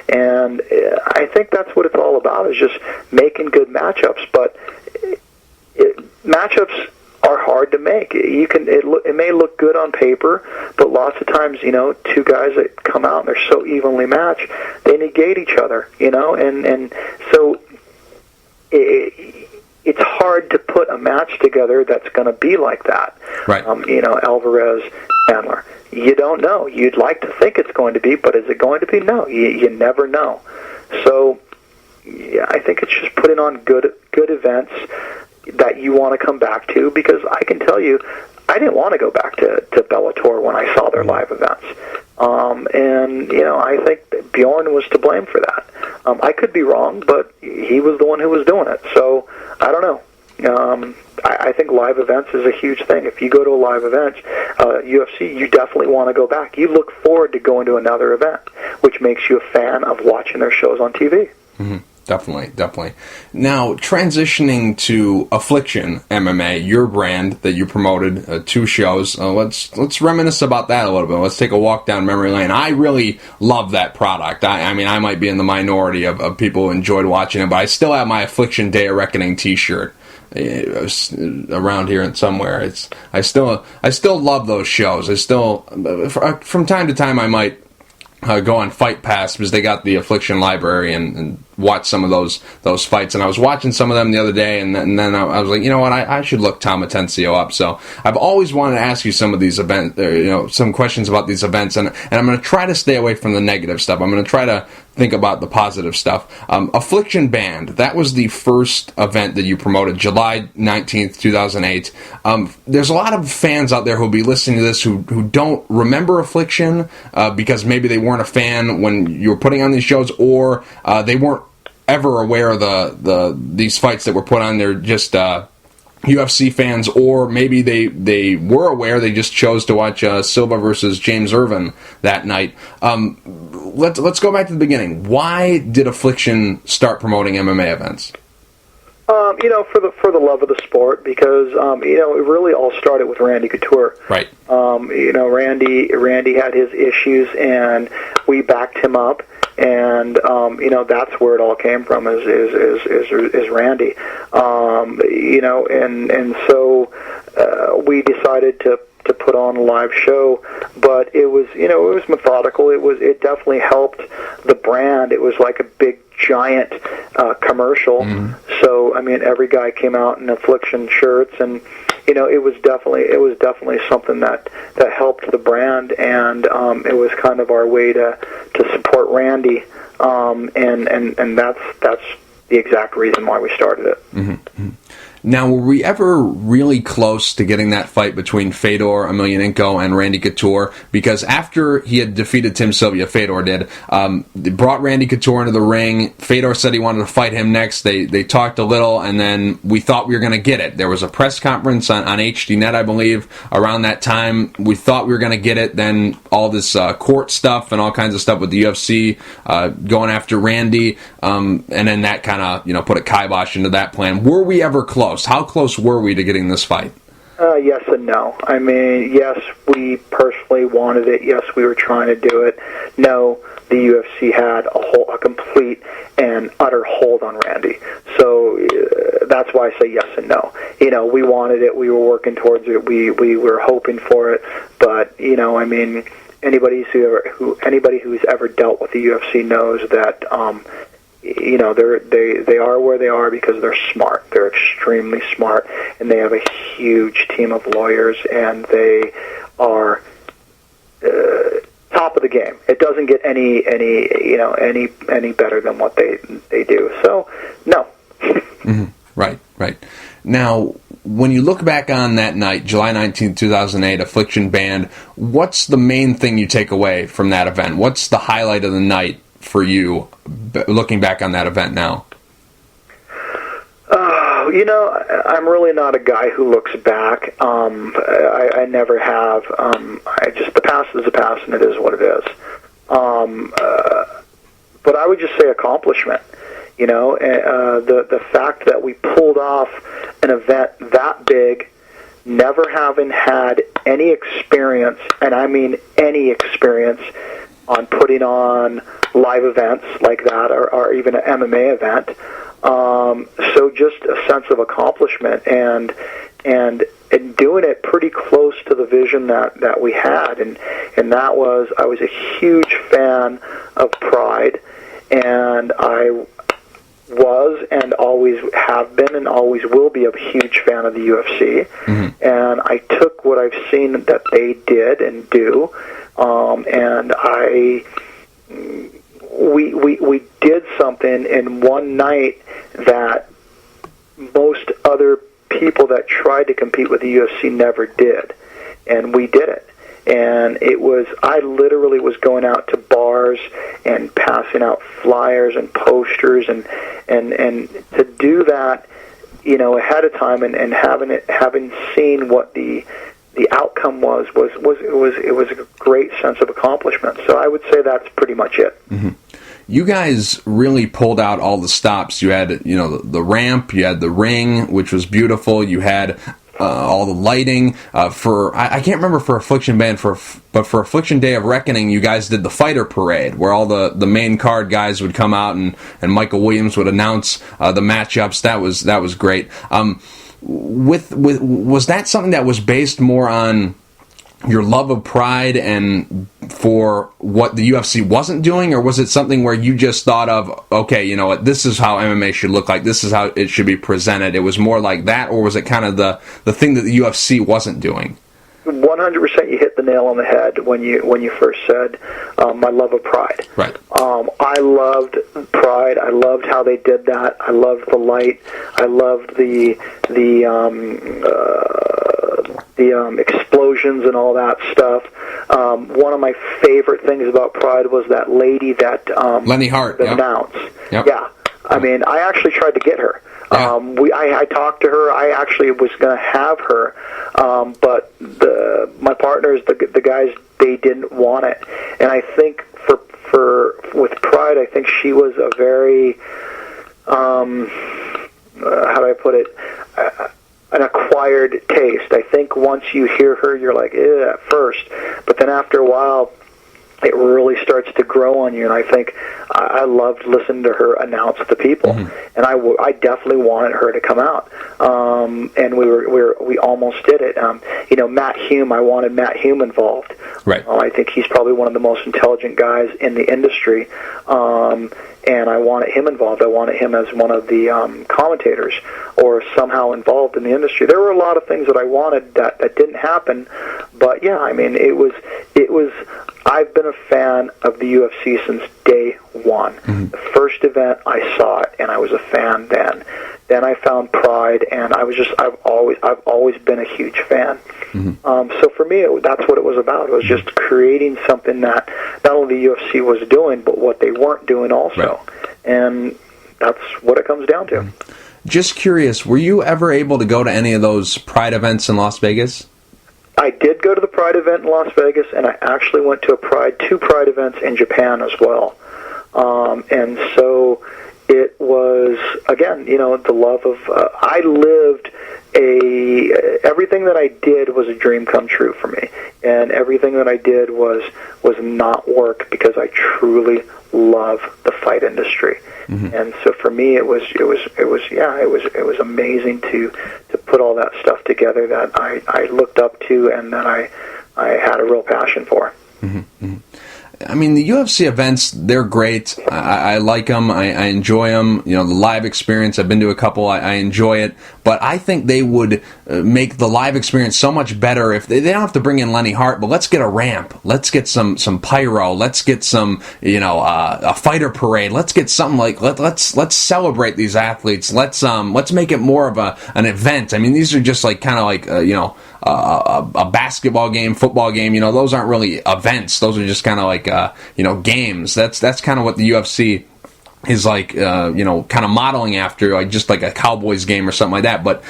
and I think that's what it's all about, is just making good matchups. But matchups are hard to make. It may look good on paper, but lots of times, two guys that come out and they're so evenly matched, they negate each other, and so it's hard to put a match together that's going to be like that. Right. Alvarez, Chandler. You don't know. You'd like to think it's going to be, but is it going to be? No. You never know. So, yeah, I think it's just putting on good events that you want to come back to, because I can tell you, I didn't want to go back to Bellator when I saw their live events. And I think that Bjorn was to blame for that. I could be wrong, but he was the one who was doing it. So, I don't know. I think live events is a huge thing. If you go to a live event, UFC, you definitely want to go back. You look forward to going to another event, which makes you a fan of watching their shows on TV. Mm-hmm. Definitely. Now, transitioning to Affliction MMA, your brand that you promoted, 2 shows. Let's reminisce about that a little bit. Let's take a walk down memory lane. I really love that product. I mean, I might be in the minority of people who enjoyed watching it, but I still have my Affliction Day of Reckoning T-shirt around here somewhere. I still love those shows. I still, from time to time, I might go on Fight Pass because they got the Affliction library and watch some of those fights. And I was watching some of them the other day, and then I was like, you know what, I should look Tom Atencio up. So I've always wanted to ask you some of these events, some questions about these events, and I'm going to try to stay away from the negative stuff. I'm going to try to think about the positive stuff. Affliction Band, that was the first event that you promoted, July 19th, 2008. There's a lot of fans out there who'll be listening to this who don't remember Affliction because maybe they weren't a fan when you were putting on these shows, or they weren't ever aware of these fights that were put on. They're just UFC fans, or maybe they were aware, they just chose to watch Silva versus James Irvin that night. Let's go back to the beginning. Why did Affliction start promoting MMA events? For the love of the sport, because it really all started with Randy Couture. Right. Randy had his issues, and we backed him up. And that's where it all came from. Is Randy, and so we decided to put on a live show, but it was methodical. It definitely helped the brand. It was like a big giant commercial. Mm-hmm. So every guy came out in Affliction shirts, and it was definitely something that helped the brand, and it was kind of our way to support Randy, and that's the exact reason why we started it. Mm-hmm. Now, were we ever really close to getting that fight between Fedor Emelianenko and Randy Couture? Because after he had defeated Tim Sylvia, Fedor did, they brought Randy Couture into the ring. Fedor said he wanted to fight him next. They talked a little, and then we thought we were going to get it. There was a press conference on HDNet, I believe, around that time. We thought we were going to get it. Then all this court stuff and all kinds of stuff with the UFC going after Randy, and then that kind of put a kibosh into that plan. Were we ever close? How close were we to getting this fight? Yes and no. Yes, we personally wanted it. Yes, we were trying to do it. No, the UFC had a complete and utter hold on Randy. So that's why I say yes and no. We wanted it. We were working towards it. We were hoping for it. But anybody who's ever dealt with the UFC knows that they are where they are because they're smart. They're extremely smart, and they have a huge team of lawyers, and they are top of the game. It doesn't get any better than what they do. So, no. Mm-hmm. Right. Now, when you look back on that night, July 19, 2008, Affliction Band, what's the main thing you take away from that event? What's the highlight of the night for you, looking back on that event now? I'm really not a guy who looks back. I never have. The past is the past, and it is what it is. But I would just say accomplishment. The fact that we pulled off an event that big, never having had any experience, and I mean any experience, on putting on live events like that, or even an MMA event. So just a sense of accomplishment, and and doing it pretty close to the vision that we had, and that was, I was a huge fan of Pride, and I was and always have been and always will be a huge fan of the UFC. And I took what I've seen that they did and do, and we did something in one night that most other people that tried to compete with the UFC never did, and we did it. And it was, I literally was going out to bars and passing out flyers and posters, and to do that, you know, ahead of time, and having seen what the outcome was a great sense of accomplishment. So I would say that's pretty much it. You guys really pulled out all the stops. You had, you know, the ramp, you had the ring, which was beautiful. You had all the lighting. I can't remember for Affliction Band, but for Affliction Day of Reckoning, you guys did the fighter parade, where all the main card guys would come out and Michael Williams would announce the matchups. That was great. Was that something that was based more on your love of Pride and for what the UFC wasn't doing, or was it something where you just thought of, okay, you know what, this is how MMA should look like, this is how it should be presented? It was more like that, or was it kind of the thing that the UFC wasn't doing? 100%, you hit the nail on the head when you first said my love of Pride. Right. I loved Pride. I loved how they did that. I loved the light. I loved the explosions and all that stuff. One of my favorite things about Pride was that lady that Lenny Hart announced. Yep. Yeah. I mean, I actually tried to get her. Yeah. I talked to her. I actually was going to have her, but my partners, the guys, they didn't want it. And I think with Pride, I think she was a very how do I put it? An acquired taste. I think once you hear her, you're like, at first, but then after a while, it really starts to grow on you, and I think I loved listening to her announce the people, and I definitely wanted her to come out, and we almost did it. You know, Matt Hume, I wanted Matt Hume involved. Right. I think he's probably one of the most intelligent guys in the industry, and I wanted him involved. I wanted him as one of the commentators or somehow involved in the industry. There were a lot of things that I wanted that didn't happen, but yeah, I mean, it was. I've been a fan of the UFC since day one. The first event, I saw it, and I was a fan then. Then I found Pride, and I've always been a huge fan. So for me, that's what it was about. It was just creating something that not only the UFC was doing, but what they weren't doing also. Right. And that's what it comes down to. Just curious, were you ever able to go to any of those Pride events in Las Vegas? I did go to the Pride event in Las Vegas, and I actually went to two Pride events in Japan as well. And so it was, again, you know, the love of, I lived everything that I did was a dream come true for me. And everything that I did was not work, because I truly love the fight industry. And so for me, it was amazing to put all that stuff together that I looked up to and that I had a real passion for. I mean, the UFC events, they're great. I like them. I enjoy them. You know, the live experience, I've been to a couple. I enjoy it. But I think they would make the live experience so much better if they don't have to bring in Lenny Hart, but let's get a ramp. Let's get some pyro. Let's get some, you know, a fighter parade. Let's get something like, let's celebrate these athletes. Let's make it more of an event. I mean, these are just like kind of like, you know, a basketball game, football game, you know, those aren't really events. Those are just kind of like, you know, games. That's kind of what the UFC is like, you know, kind of modeling after, like just like a Cowboys game or something like that. But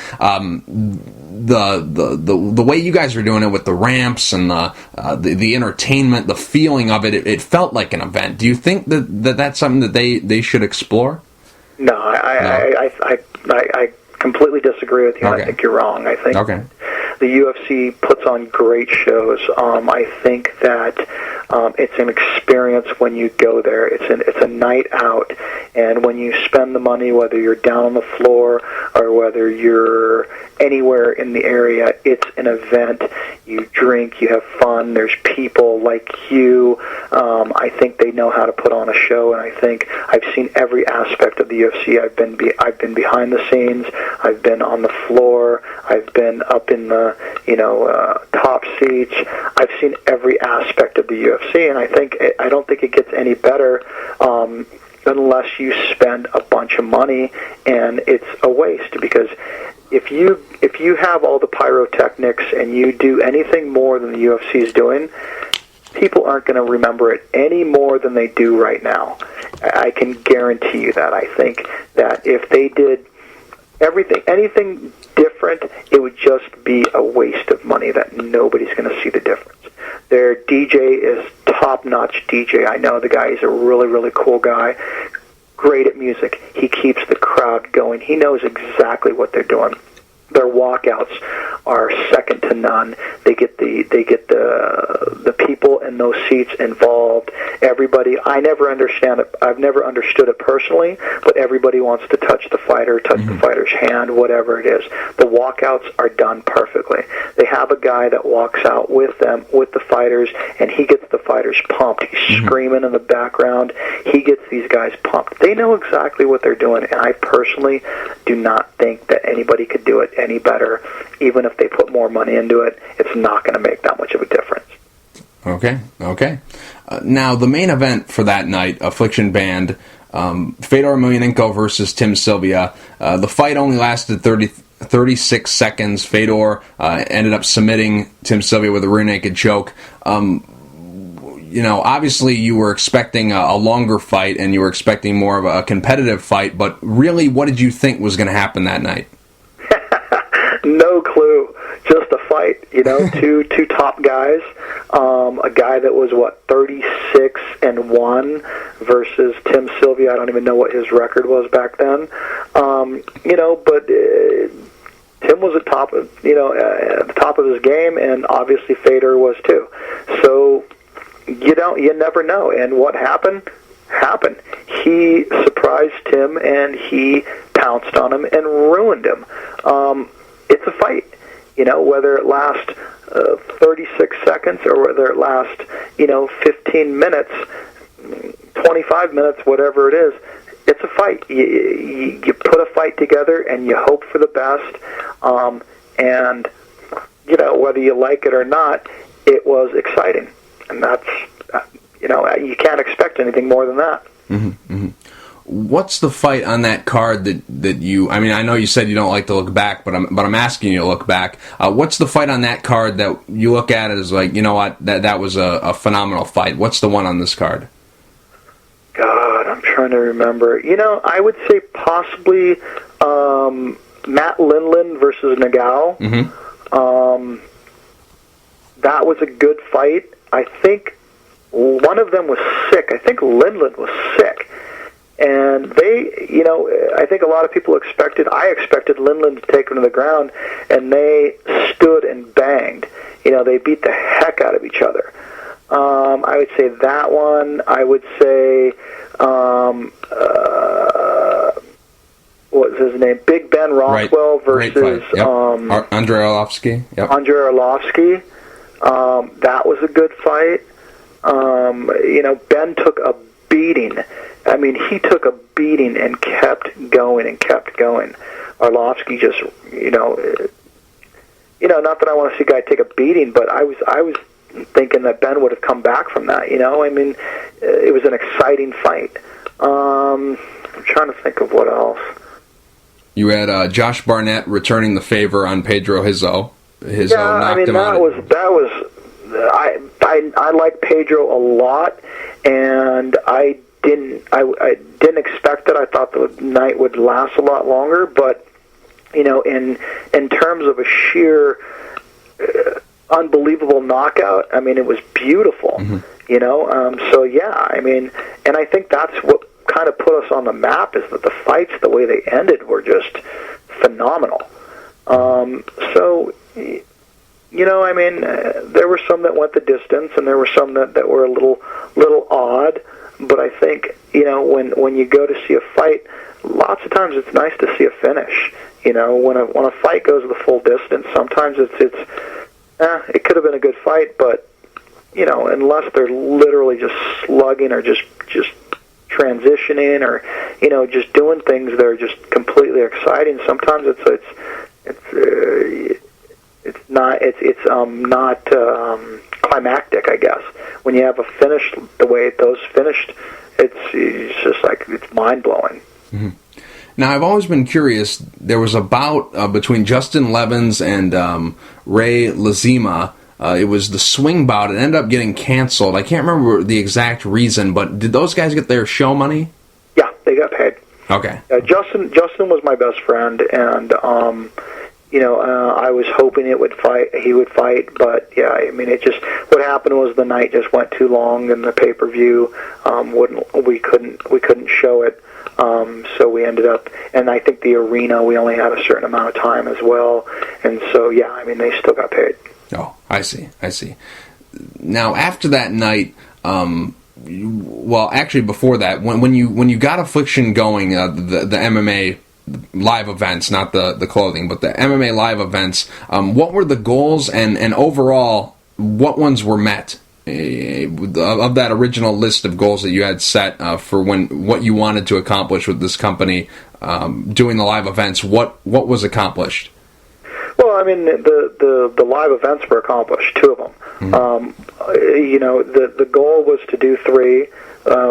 the way you guys are doing it with the ramps and the entertainment, the feeling of it, it felt like an event. Do you think that that's something that they should explore? No, I completely disagree with you. Okay. I think you're wrong. I think the UFC puts on great shows. I think that It's an experience when you go there. It's a night out, and when you spend the money, whether you're down on the floor or whether you're anywhere in the area, it's an event. You drink, you have fun. There's people like you. I think they know how to put on a show, and I think I've seen every aspect of the UFC. I've been behind the scenes. I've been on the floor. I've been up in the top seats. I've seen every aspect of the UFC, and I don't think it gets any better unless you spend a bunch of money, and it's a waste because if you have all the pyrotechnics and you do anything more than the UFC is doing, people aren't going to remember it any more than they do right now. I can guarantee you that. I think that if they did anything different, it would just be a waste of money that nobody's going to see the difference. Their DJ is top-notch DJ. I know the guy. He's a really, really cool guy. Great at music. He keeps the crowd going. He knows exactly what they're doing. Their walkouts are second to none. They get the people in those seats involved. Everybody. I've never understood it personally, but everybody wants to touch the fighter, the fighter's hand, whatever it is. The walkouts are done perfectly. They have a guy that walks out with them, with the fighters, and he gets the fighters pumped. He's screaming in the background. He gets these guys pumped. They know exactly what they're doing, and I personally do not think that anybody could do it any better. Even if they put more money into it, it's not going to make that much of a difference. Okay. Now, the main event for that night, Affliction Band, Fedor Emelianenko versus Tim Sylvia. The fight only lasted 36 seconds. Fedor ended up submitting Tim Sylvia with a rear naked choke. Obviously you were expecting a longer fight and you were expecting more of a competitive fight, but really, what did you think was going to happen that night? No clue. Just a fight, two top guys. A guy that was 36-1 versus Tim Sylvia. I don't even know what his record was back then. But Tim was at the top of his game, and obviously Fedor was too. So you never know. And what happened. He surprised Tim, and he pounced on him and ruined him. It's a fight, whether it lasts 36 seconds or whether it lasts, 15 minutes, 25 minutes, whatever it is. It's a fight. You put a fight together and you hope for the best. And whether you like it or not, it was exciting, and that's you can't expect anything more than that. What's the fight on that card that you? I mean, I know you said you don't like to look back, but I'm asking you to look back. What's the fight on that card that you look at as like, that was a phenomenal fight? What's the one on this card? God, I'm trying to remember. I would say possibly Matt Lindland versus Nagao. That was a good fight. I think one of them was sick. I think Lindland was sick. And they, I think a lot of people I expected Lindland to take him to the ground, and they stood and banged. They beat the heck out of each other. I would say that one. I would say, what was his name? Big Ben Rothwell versus Andrei Arlovsky. Yep. Andrei Arlovsky. That was a good fight. Ben took a beating. I mean, he took a beating and kept going and kept going. Arlovsky just, not that I want to see a guy take a beating, but I was thinking that Ben would have come back from that. I mean, it was an exciting fight. I'm trying to think of what else. You had Josh Barnett returning the favor on Pedro Hizzo. Hizzo knocked him out. I like Pedro a lot, and I didn't expect it. I thought the night would last a lot longer, but in terms of a sheer unbelievable knockout, I mean, it was beautiful. So yeah, I mean, and I think that's what kind of put us on the map, is that the fights, the way they ended, were just phenomenal. So I mean, there were some that went the distance, and there were some that were a little odd. But I think, when you go to see a fight, lots of times it's nice to see a finish. When a fight goes the full distance, sometimes it could have been a good fight, but unless they're literally just slugging or just transitioning or just doing things that are just completely exciting, sometimes it's not climactic, I guess. When you have a finish the way those finished, it's just like it's mind blowing. Mm-hmm. Now, I've always been curious. There was a bout between Justin Levens and Ray Lazima. It was the swing bout. It ended up getting canceled. I can't remember the exact reason, but did those guys get their show money? Yeah, they got paid. Okay. Justin was my best friend, and I was hoping he would fight, but yeah, I mean, what happened was the night just went too long, and the pay-per-view we couldn't show it. So we ended up, and I think the arena, we only had a certain amount of time as well, and so yeah, I mean, they still got paid. Oh, I see. Now, after that night, well, actually before that, when you got Affliction going, the MMA live events, not the clothing, but the MMA live events, what were the goals, and overall, what ones were met? Of that original list of goals that you had set for what you wanted to accomplish with this company, doing the live events, what was accomplished? Well, I mean, the live events were accomplished, 2 of them. Mm-hmm. The goal was to do 3.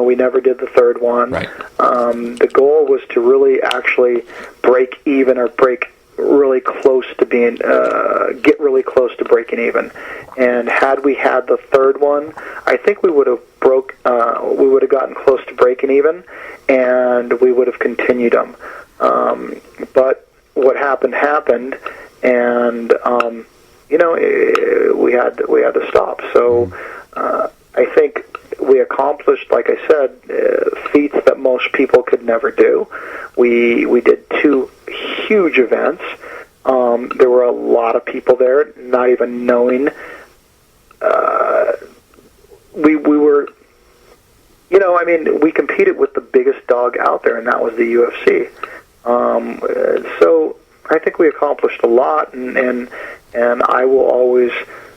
We never did the 3rd one. Right. The goal was to really actually break even or break really close to being get really close to breaking even. And had we had the 3rd one, I think we would have gotten close to breaking even, and we would have continued them. But what happened, and we had to stop. So I think we accomplished, like I said, feats that most people could never do. We did 2 huge events. There were a lot of people there, not even knowing. We were, I mean, we competed with the biggest dog out there, and that was the UFC. So I think we accomplished a lot, and I will always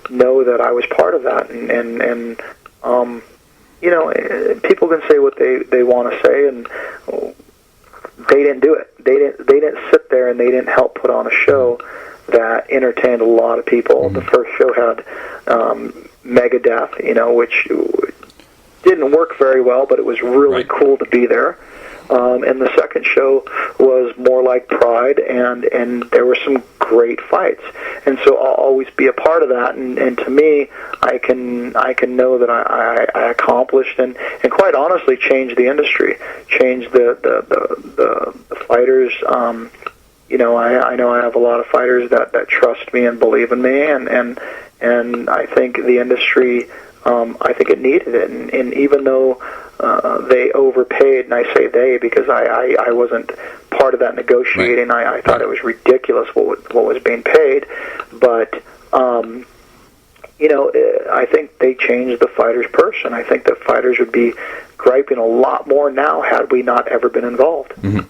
know that I was part of that. And people can say what they want to say, and they didn't do it. They didn't sit there, and they didn't help put on a show that entertained a lot of people. Mm-hmm. The first show had Megadeth, which didn't work very well, but it was really cool to be there. And the second show was more like Pride, and there were some great fights. And so I'll always be a part of that. And to me, I can know that I accomplished and quite honestly changed the industry, changed the fighters. I know I have a lot of fighters that trust me and believe in me, and I think the industry, I think it needed it. And even though they overpaid, and I say they because I wasn't part of that negotiating. Right. I thought it was ridiculous what was being paid, but I think they changed the fighter's purse, and I think that fighters would be griping a lot more now had we not ever been involved. Mm-hmm.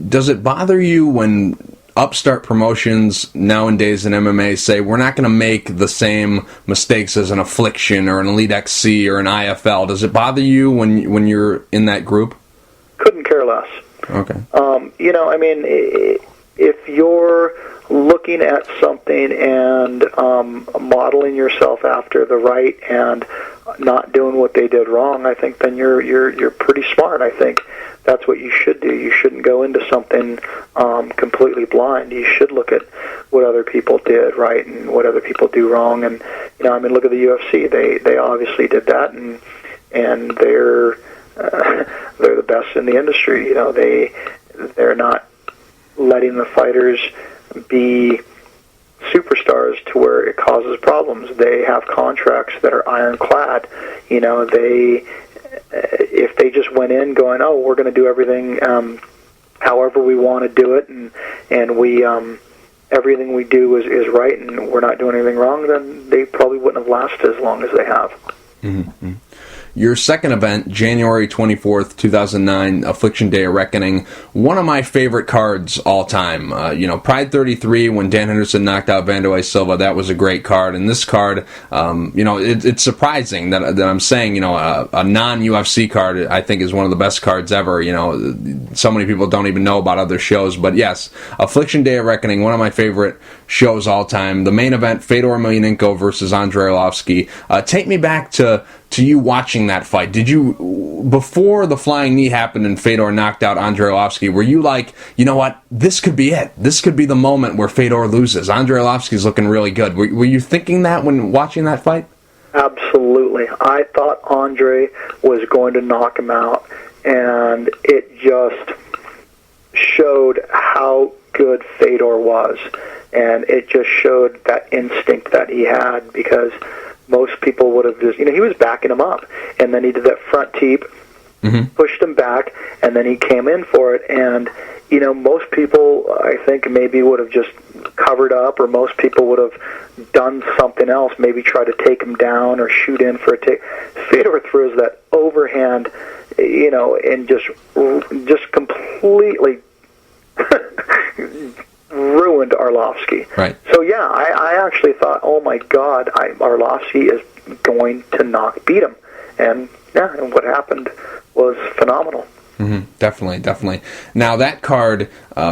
Does it bother you when upstart promotions nowadays in MMA say we're not going to make the same mistakes as an Affliction or an Elite XC or an IFL? Does it bother you when you're in that group? Couldn't care less. Okay. I mean, if you're looking at something and modeling yourself after the right and not doing what they did wrong, I think then you're pretty smart. I think that's what you should do. You shouldn't go into something completely blind. You should look at what other people did right and what other people do wrong. And look at the UFC. They obviously did that, and they're the best in the industry. They're not letting the fighters be superstars to where it causes problems. They have contracts that are ironclad. If they just went in going, oh, we're going to do everything however we want to do it, and everything we do is right and we're not doing anything wrong, then they probably wouldn't have lasted as long as they have. Mm-hmm. Your second event, January 24th, 2009, Affliction Day of Reckoning, one of my favorite cards all time. Pride 33, when Dan Henderson knocked out Vanderlei Silva, that was a great card. And this card, it's surprising that I'm saying, a non-UFC card, I think, is one of the best cards ever. So many people don't even know about other shows. But yes, Affliction Day of Reckoning, one of my favorite shows all time. The main event, Fedor Emelianenko versus Andrei Arlovski. Take me back to you watching that fight. Did you, before the flying knee happened and Fedor knocked out Andrei Arlovski, were you like, you know what, this could be it. This could be the moment where Fedor loses. Andrei Arlovski's looking really good. Were you thinking that when watching that fight? Absolutely. I thought Andrei was going to knock him out, and it just showed how good Fedor was. And it just showed that instinct that he had, because most people would have just, he was backing him up, and then he did that front teep, pushed him back, and then he came in for it. And, most people, I think, maybe would have just covered up, or most people would have done something else, maybe try to take him down or shoot in for a take. Fedor throws that overhand, and just completely ruined Arlovski. Right. So yeah, I actually thought, oh my God, Arlovski is going to beat him, and what happened was phenomenal. Mm-hmm. Definitely. Now that card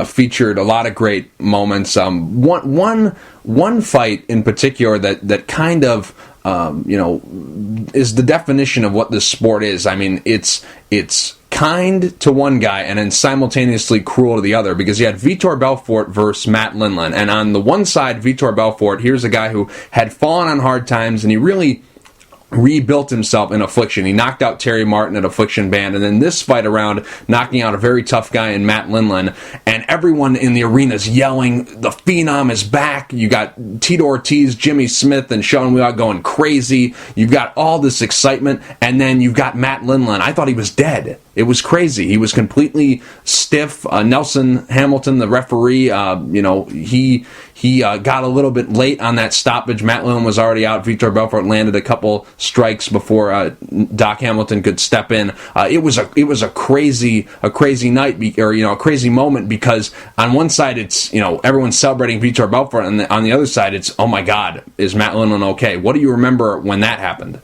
featured a lot of great moments. One fight in particular that kind of is the definition of what this sport is. I mean, it's kind to one guy and then simultaneously cruel to the other, because you had Vitor Belfort versus Matt Lindland, and on the one side, Vitor Belfort, here's a guy who had fallen on hard times, and he really rebuilt himself in Affliction. He knocked out Terry Martin at Affliction Band, and then this fight around, knocking out a very tough guy in Matt Lindland, and everyone in the arena is yelling, the Phenom is back. You got Tito Ortiz, Jimmy Smith, and Sean Wheelock going crazy. You've got all this excitement, and then you've got Matt Lindland. I thought he was dead. It was crazy. He was completely stiff. Nelson Hamilton, the referee, he got a little bit late on that stoppage. Matt Lindland was already out. Vitor Belfort landed a couple strikes before Doc Hamilton could step in. It was a crazy night, a crazy moment, because on one side it's everyone's celebrating Vitor Belfort, and on the other side it's, oh my God, is Matt Lindland okay? What do you remember when that happened?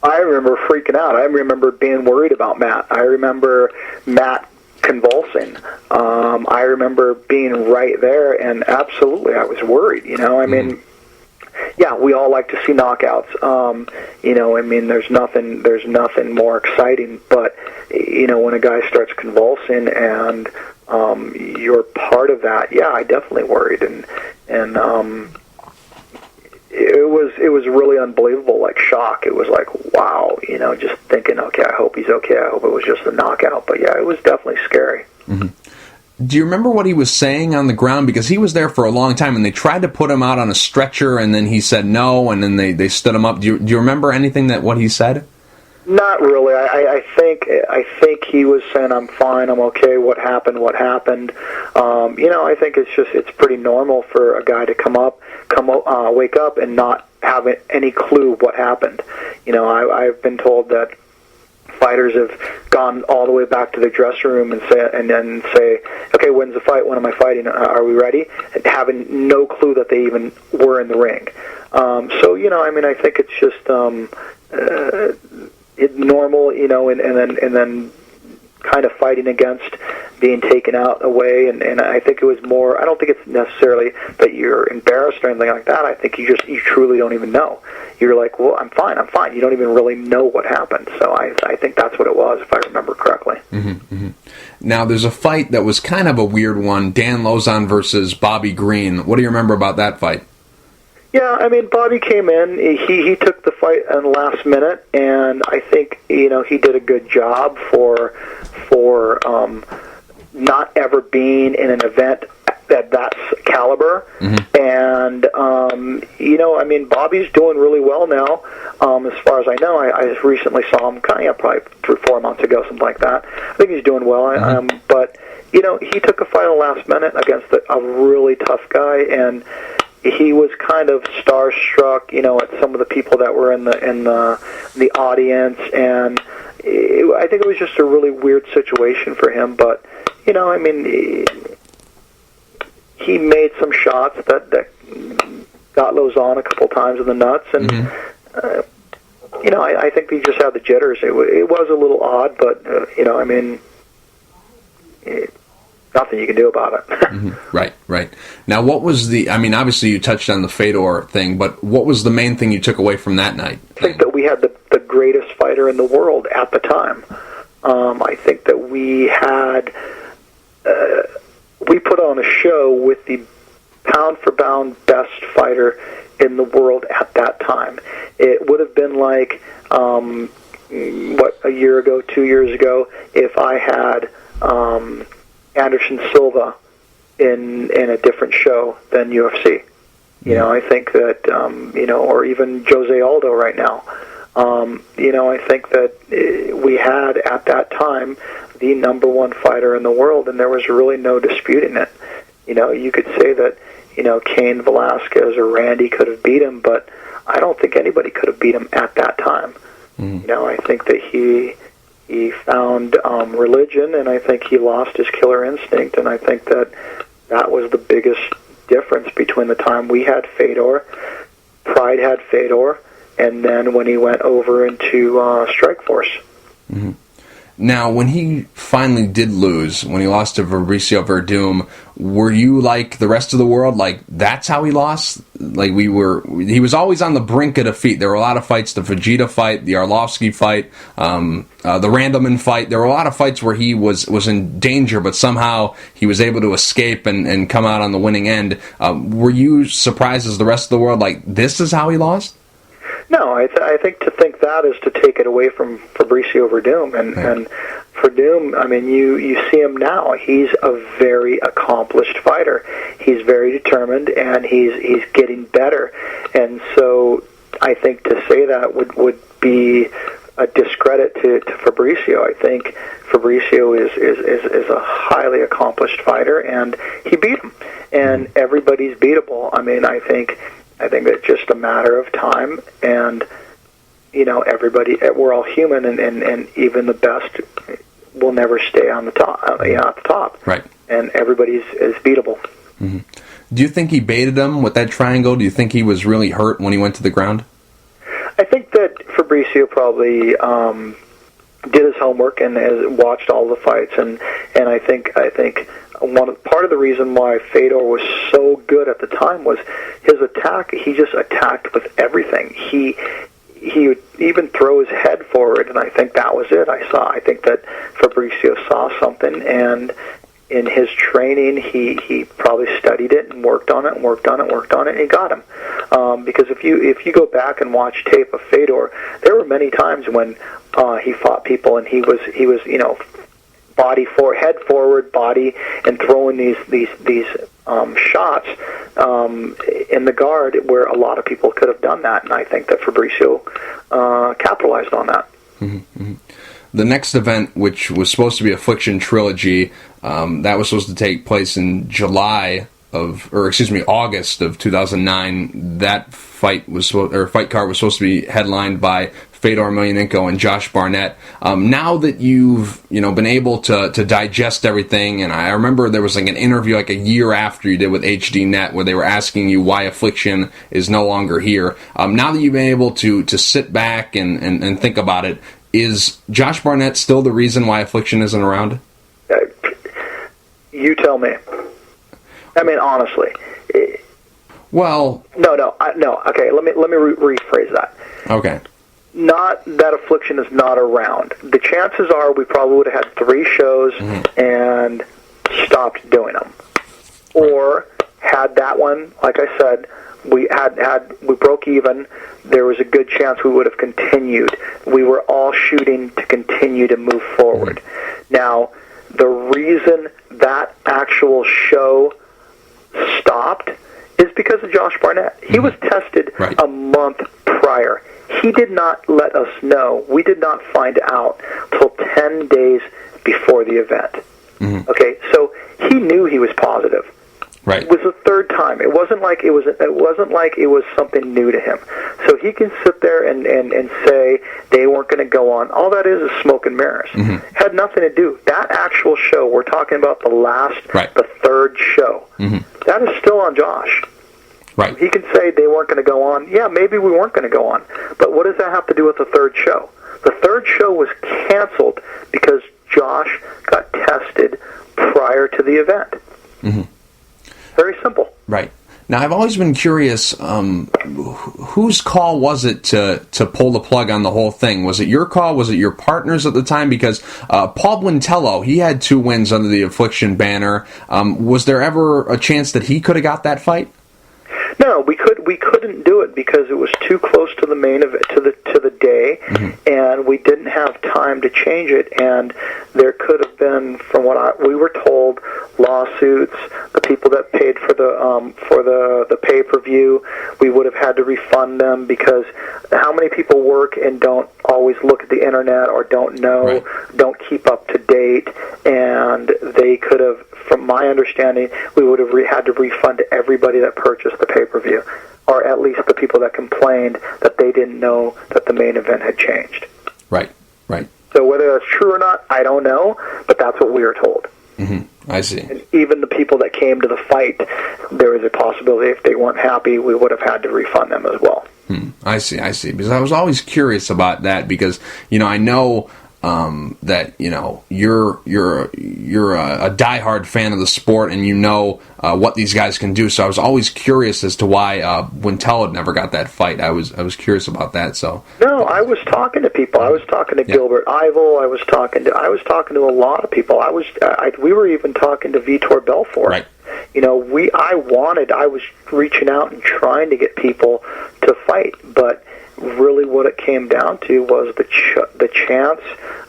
I remember freaking out. I remember being worried about Matt. I remember Matt convulsing. I remember being right there, and absolutely, I was worried. I mean, yeah, we all like to see knockouts. There's nothing more exciting. But when a guy starts convulsing and you're part of that, yeah, I definitely worried, and it was really unbelievable, like shock. It was like, wow, just thinking, okay, I hope he's okay. I hope it was just a knockout. But yeah, it was definitely scary. Mm-hmm. Do you remember what he was saying on the ground? Because he was there for a long time, and they tried to put him out on a stretcher, and then he said no, and then they stood him up. Do you remember anything what he said? Not really. I think he was saying, I'm fine, I'm okay, what happened. I think it's pretty normal for a guy to wake up and not have any clue what happened. I've been told that fighters have gone all the way back to their dressing room and say, okay, when's the fight? When am I fighting? Are we ready? And having no clue that they even were in the ring. I think it's just it's normal, and then kind of fighting against being taken out away, and I think it was more, I don't think it's necessarily that you're embarrassed or anything like that. I think you truly don't even know. You're like, well, I'm fine. You don't even really know what happened. So I think that's what it was, if I remember correctly. Mm-hmm, mm-hmm. Now, there's a fight that was kind of a weird one, Dan Lozon versus Bobby Green. What do you remember about that fight? Yeah, Bobby came in. He took the fight in the last minute, and I think he did a good job for not ever being in an event that's caliber. Mm-hmm. And Bobby's doing really well now. As far as I know, I just recently saw him probably 3-4 months ago, something like that. I think he's doing well. Mm-hmm. But he took a fight on the last minute against a really tough guy, and he was kind of starstruck, at some of the people that were in the audience, and I think it was just a really weird situation for him. But he made some shots that got Lozon a couple times in the nuts, and I think he just had the jitters. It was a little odd, but nothing you can do about it. Right. Now, what was obviously you touched on the Fedor thing, but what was the main thing you took away from that night? I think that we had the greatest fighter in the world at the time. I think that we had, we put on a show with the pound-for-pound best fighter in the world at that time. It would have been like, a year ago, 2 years ago, if I had Anderson Silva in a different show than UFC. I think that, or even Jose Aldo right now. I think that we had at that time the number one fighter in the world, and there was really no disputing it. You could say that, Cain Velasquez or Randy could have beat him, but I don't think anybody could have beat him at that time. I think that he found religion, and I think he lost his killer instinct, and I think that was the biggest difference between the time we had Fedor, Pride had Fedor, and then when he went over into Strikeforce. Now, when he finally did lose, when he lost to Fabricio Verdum, were you like the rest of the world, like, that's how he lost? Like, he was always on the brink of defeat. There were a lot of fights, the Vegeta fight, the Arlovsky fight, the Randleman fight. There were a lot of fights where he was in danger, but somehow he was able to escape and come out on the winning end. Were you surprised as the rest of the world, like, this is how he lost? No, I think to think that is to take it away from Fabricio Verdum, and Verdum. You see him now. He's a very accomplished fighter. He's very determined, and he's getting better. And so, I think to say that would be a discredit to Fabricio. I think Fabricio is a highly accomplished fighter, and he beat him. And everybody's beatable. I think it's just a matter of time, and we're all human, and even the best will never stay on the top, at the top. Right. And everybody's is beatable. Do you think he baited him with that triangle? Do you think he was really hurt when he went to the ground? I think that Fabricio probably did his homework and has watched all the fights, and I think part of the reason why Fedor was so good at the time was his attack. He just attacked with everything. He would even throw his head forward, and I think that was it. I think that Fabricio saw something, and in his training, he probably studied it and worked on it, and he got him. Because if you go back and watch tape of Fedor, there were many times when he fought people, and he was head forward, body, and throwing these shots in the guard where a lot of people could have done that, and I think that Fabricio capitalized on that. The next event, which was supposed to be Affliction Trilogy, that was supposed to take place in August of 2009. That fight card was supposed to be headlined by Fedor Emelianenko and Josh Barnett. Now that you've been able to digest everything, and I remember there was like an interview like a year after you did with HDNet where they were asking you why Affliction is no longer here. Now that you've been able to sit back and think about it, is Josh Barnett still the reason why Affliction isn't around? You tell me. Honestly. Well, no. Okay, let me rephrase that. Okay. Not that Affliction is not around. The chances are we probably would have had 3 shows and stopped doing them, or had that one. Like I said, we broke even. There was a good chance we would have continued. We were all shooting to continue to move forward. Now, the reason that actual show stopped is because of Josh Barnett. He was tested a month prior. He did not let us know. We did not find out till 10 days before the event. Okay, so knew he was positive. Right. It was the third time. It wasn't like it was something new to him. So he can sit there and say they weren't going to go on. All that is smoke and mirrors. Had nothing to do. That actual show, we're talking about the third show. That is still on Josh. Right. He can say they weren't going to go on. Yeah, maybe we weren't going to go on. But what does that have to do with the third show? The third show was canceled because Josh got tested prior to the event. Very simple. Right. Now, I've always been curious, whose call was it to pull the plug on the whole thing? Was it your call? Was it your partner's at the time? Because Paul Buentello, he had 2 wins under the Affliction banner. Was there ever a chance that he could have got that fight? No, we couldn't do it because it was too close to the main event, to the day, and we didn't have time to change it. And there could have been, from what we were told, lawsuits. The people that paid for the pay-per-view, we would have had to refund them because how many people work and don't always look at the internet or don't know, don't keep up to date, and they could have. From my understanding, we would have had to refund everybody that purchased the pay-per-view, or at least the people that complained that they didn't know that the main event had changed. Right, right. So whether that's true or not, I don't know, but that's what we were told. I see. And even the people that came to the fight, there was a possibility if they weren't happy, we would have had to refund them as well. I see. Because I was always curious about that because, I know that you're a diehard fan of the sport and what these guys can do. So I was always curious as to why Buentello had never got that fight. I was curious about that. So no, I was talking to people. I was talking to Gilbert Ivel. I was talking to a lot of people. We were even talking to Vitor Belfort. Right. I was reaching out and trying to get people to fight, but really what it came down to was the chance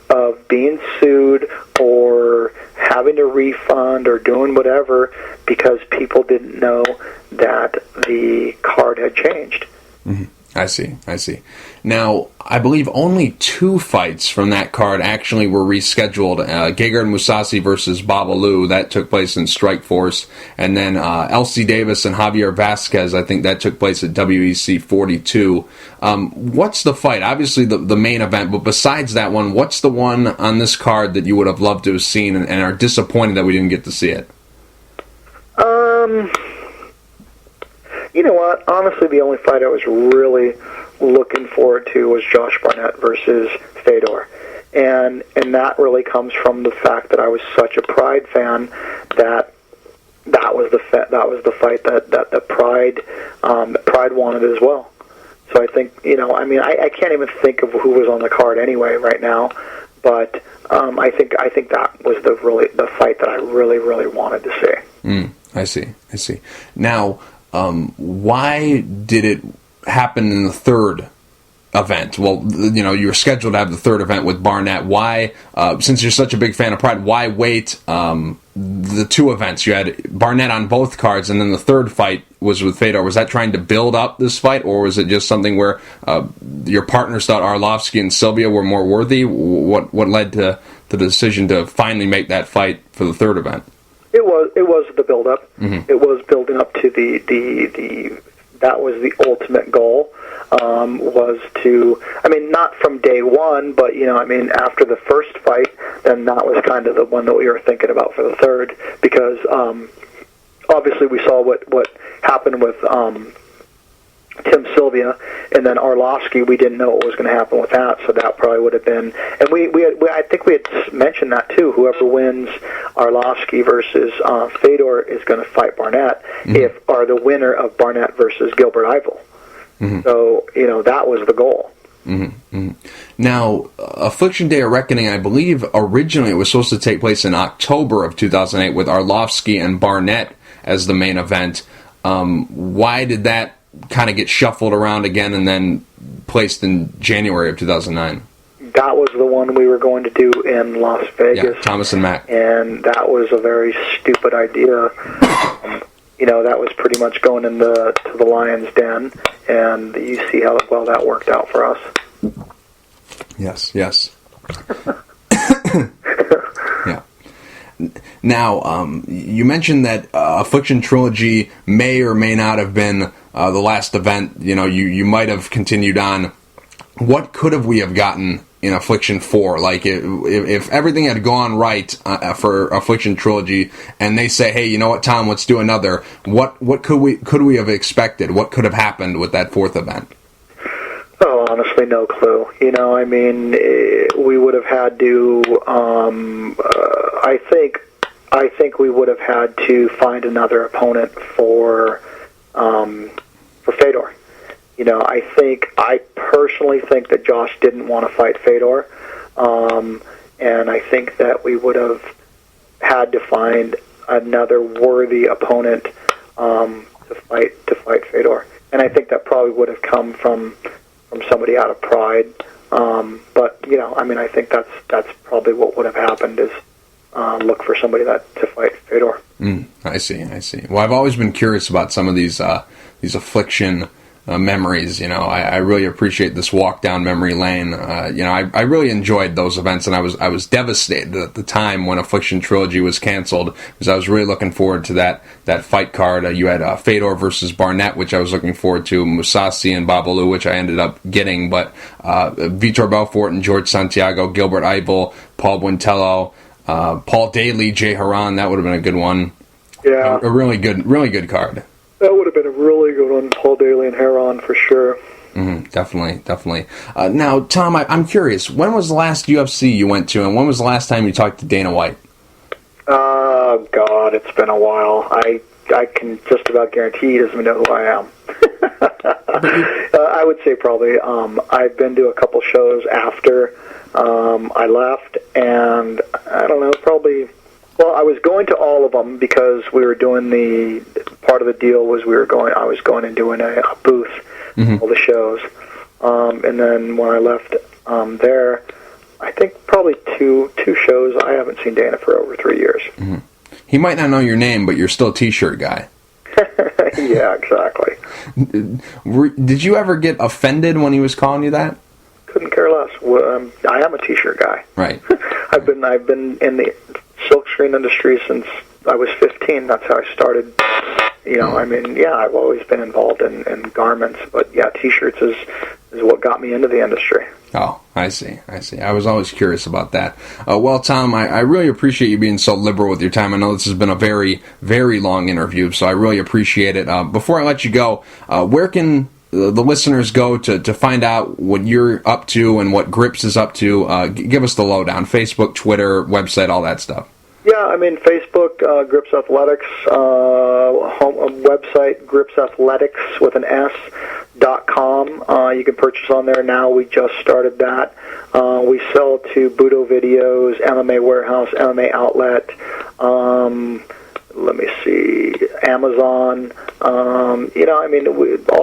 of being sued or having to refund or doing whatever because people didn't know that the card had changed. I see. Now, I believe only 2 fights from that card actually were rescheduled. Gegard Mousasi versus Babalu, that took place in Strikeforce. And then LC Davis and Javier Vasquez, I think that took place at WEC 42. What's the fight? Obviously the main event, but besides that one, what's the one on this card that you would have loved to have seen and are disappointed that we didn't get to see it? You know what? Honestly, the only fight I was really looking forward to was Josh Barnett versus Fedor, and that really comes from the fact that I was such a Pride fan that was the fight that Pride wanted as well. So I think I can't even think of who was on the card anyway right now, but I think that was the fight that I really wanted to see. I see. Now. Why did it happen in the third event? Well, you were scheduled to have the third event with Barnett. Why, since you're such a big fan of Pride, why wait the 2 events? You had Barnett on both cards, and then the third fight was with Fedor. Was that trying to build up this fight, or was it just something where your partners thought Arlovsky and Sylvia were more worthy? What led to the decision to finally make that fight for the third event? It was the build-up. It was building up to that was the ultimate goal, was to, not from day one, but, after the first fight, then that was kind of the one that we were thinking about for the third, because obviously we saw what happened with Tim Sylvia, and then Arlovsky, we didn't know what was going to happen with that, so that probably would have been, and I think we had mentioned that too, whoever wins Arlovsky versus Fedor is going to fight Barnett, are the winner of Barnett versus Gilbert Ivel. So, that was the goal. Now, Affliction Day of Reckoning, I believe originally it was supposed to take place in October of 2008 with Arlovsky and Barnett as the main event. Why did that kind of get shuffled around again and then placed in January of 2009? That was the one we were going to do in Las Vegas. Yeah, Thomas and Mack. And that was a very stupid idea. That was pretty much going to the Lion's Den, and you see how well that worked out for us. Yes. Yeah. Now, you mentioned that Affliction Trilogy may or may not have been the last event. You might have continued on. What could have we have gotten in Affliction 4? Like, if everything had gone right for Affliction Trilogy, and they say, hey, you know what, Tom, let's do another, what could we have expected? What could have happened with that fourth event? Oh, honestly, no clue. We would have had to. I think we would have had to find another opponent for Fedor. I personally think that Josh didn't want to fight Fedor, and I think that we would have had to find another worthy opponent to fight Fedor, and I think that probably would have come from somebody out of pride. But I think that's probably what would have happened is look for somebody to fight Fedor. I see. Well, I've always been curious about some of these Affliction memories. I really appreciate this walk down memory lane. I really enjoyed those events, and I was devastated at the time when Affliction Trilogy was canceled, because I was really looking forward to that fight card. You had Fedor versus Barnett, which I was looking forward to, Mousasi and Babalu, which I ended up getting, but Vitor Belfort and George Santiago, Gilbert Eiffel, Paul Buentello, Paul Daly, Jay Haran, that would have been a good one. Yeah, a really good card. That would have been a really good one, Paul Daly and Heron, for sure. Definitely. Now, Tom, I'm curious, when was the last UFC you went to, and when was the last time you talked to Dana White? Oh, God, it's been a while. I can just about guarantee he doesn't know who I am. I would say probably I've been to a couple shows after I left, and I don't know, probably... Well, I was going to all of them because we were doing part of the deal was I was going and doing a booth, all the shows. And then when I left there, I think probably two shows. I haven't seen Dana for over 3 years. He might not know your name, but you're still a T-shirt guy. Yeah, exactly. Did you ever get offended when he was calling you that? Couldn't care less. I am a T-shirt guy. Right. I've been in the silkscreen industry since I was 15. That's how I started. I've always been involved in garments, but yeah, T-shirts is what got me into the industry. Oh, I see. I was always curious about that. Well, Tom, I really appreciate you being so liberal with your time. I know this has been a very, very long interview, so I really appreciate it. Before I let you go, where can the listeners go to find out what you're up to and what Grips is up to? Give us the lowdown. Facebook, Twitter, website, all that stuff. Yeah, Facebook, Grips Athletics, website, gripsathletics with an S.com. You can purchase on there now. We just started that. We sell to Budo Videos, MMA Warehouse, MMA Outlet, let me see, Amazon, all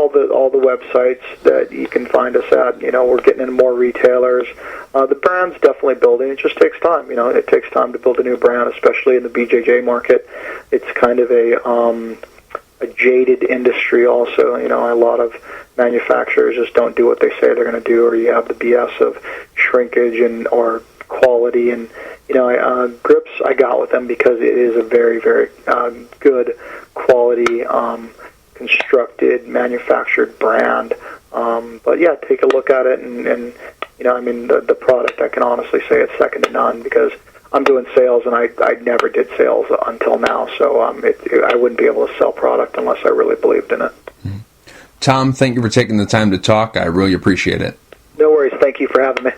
the websites that you can find us at. We're getting into more retailers. The brand's definitely building. It just takes time. It takes time to build a new brand, especially in the BJJ market. It's kind of a jaded industry also. A lot of manufacturers just don't do what they say they're going to do, or you have the BS of shrinkage or quality. And Grips, I got with them because it is a very, very good quality, constructed, manufactured brand. But yeah, take a look at it, and the product, I can honestly say it's second to none, because I'm doing sales, and I never did sales until now, so I wouldn't be able to sell product unless I really believed in it. Tom, thank you for taking the time to talk. I really appreciate it. No worries. Thank you for having me.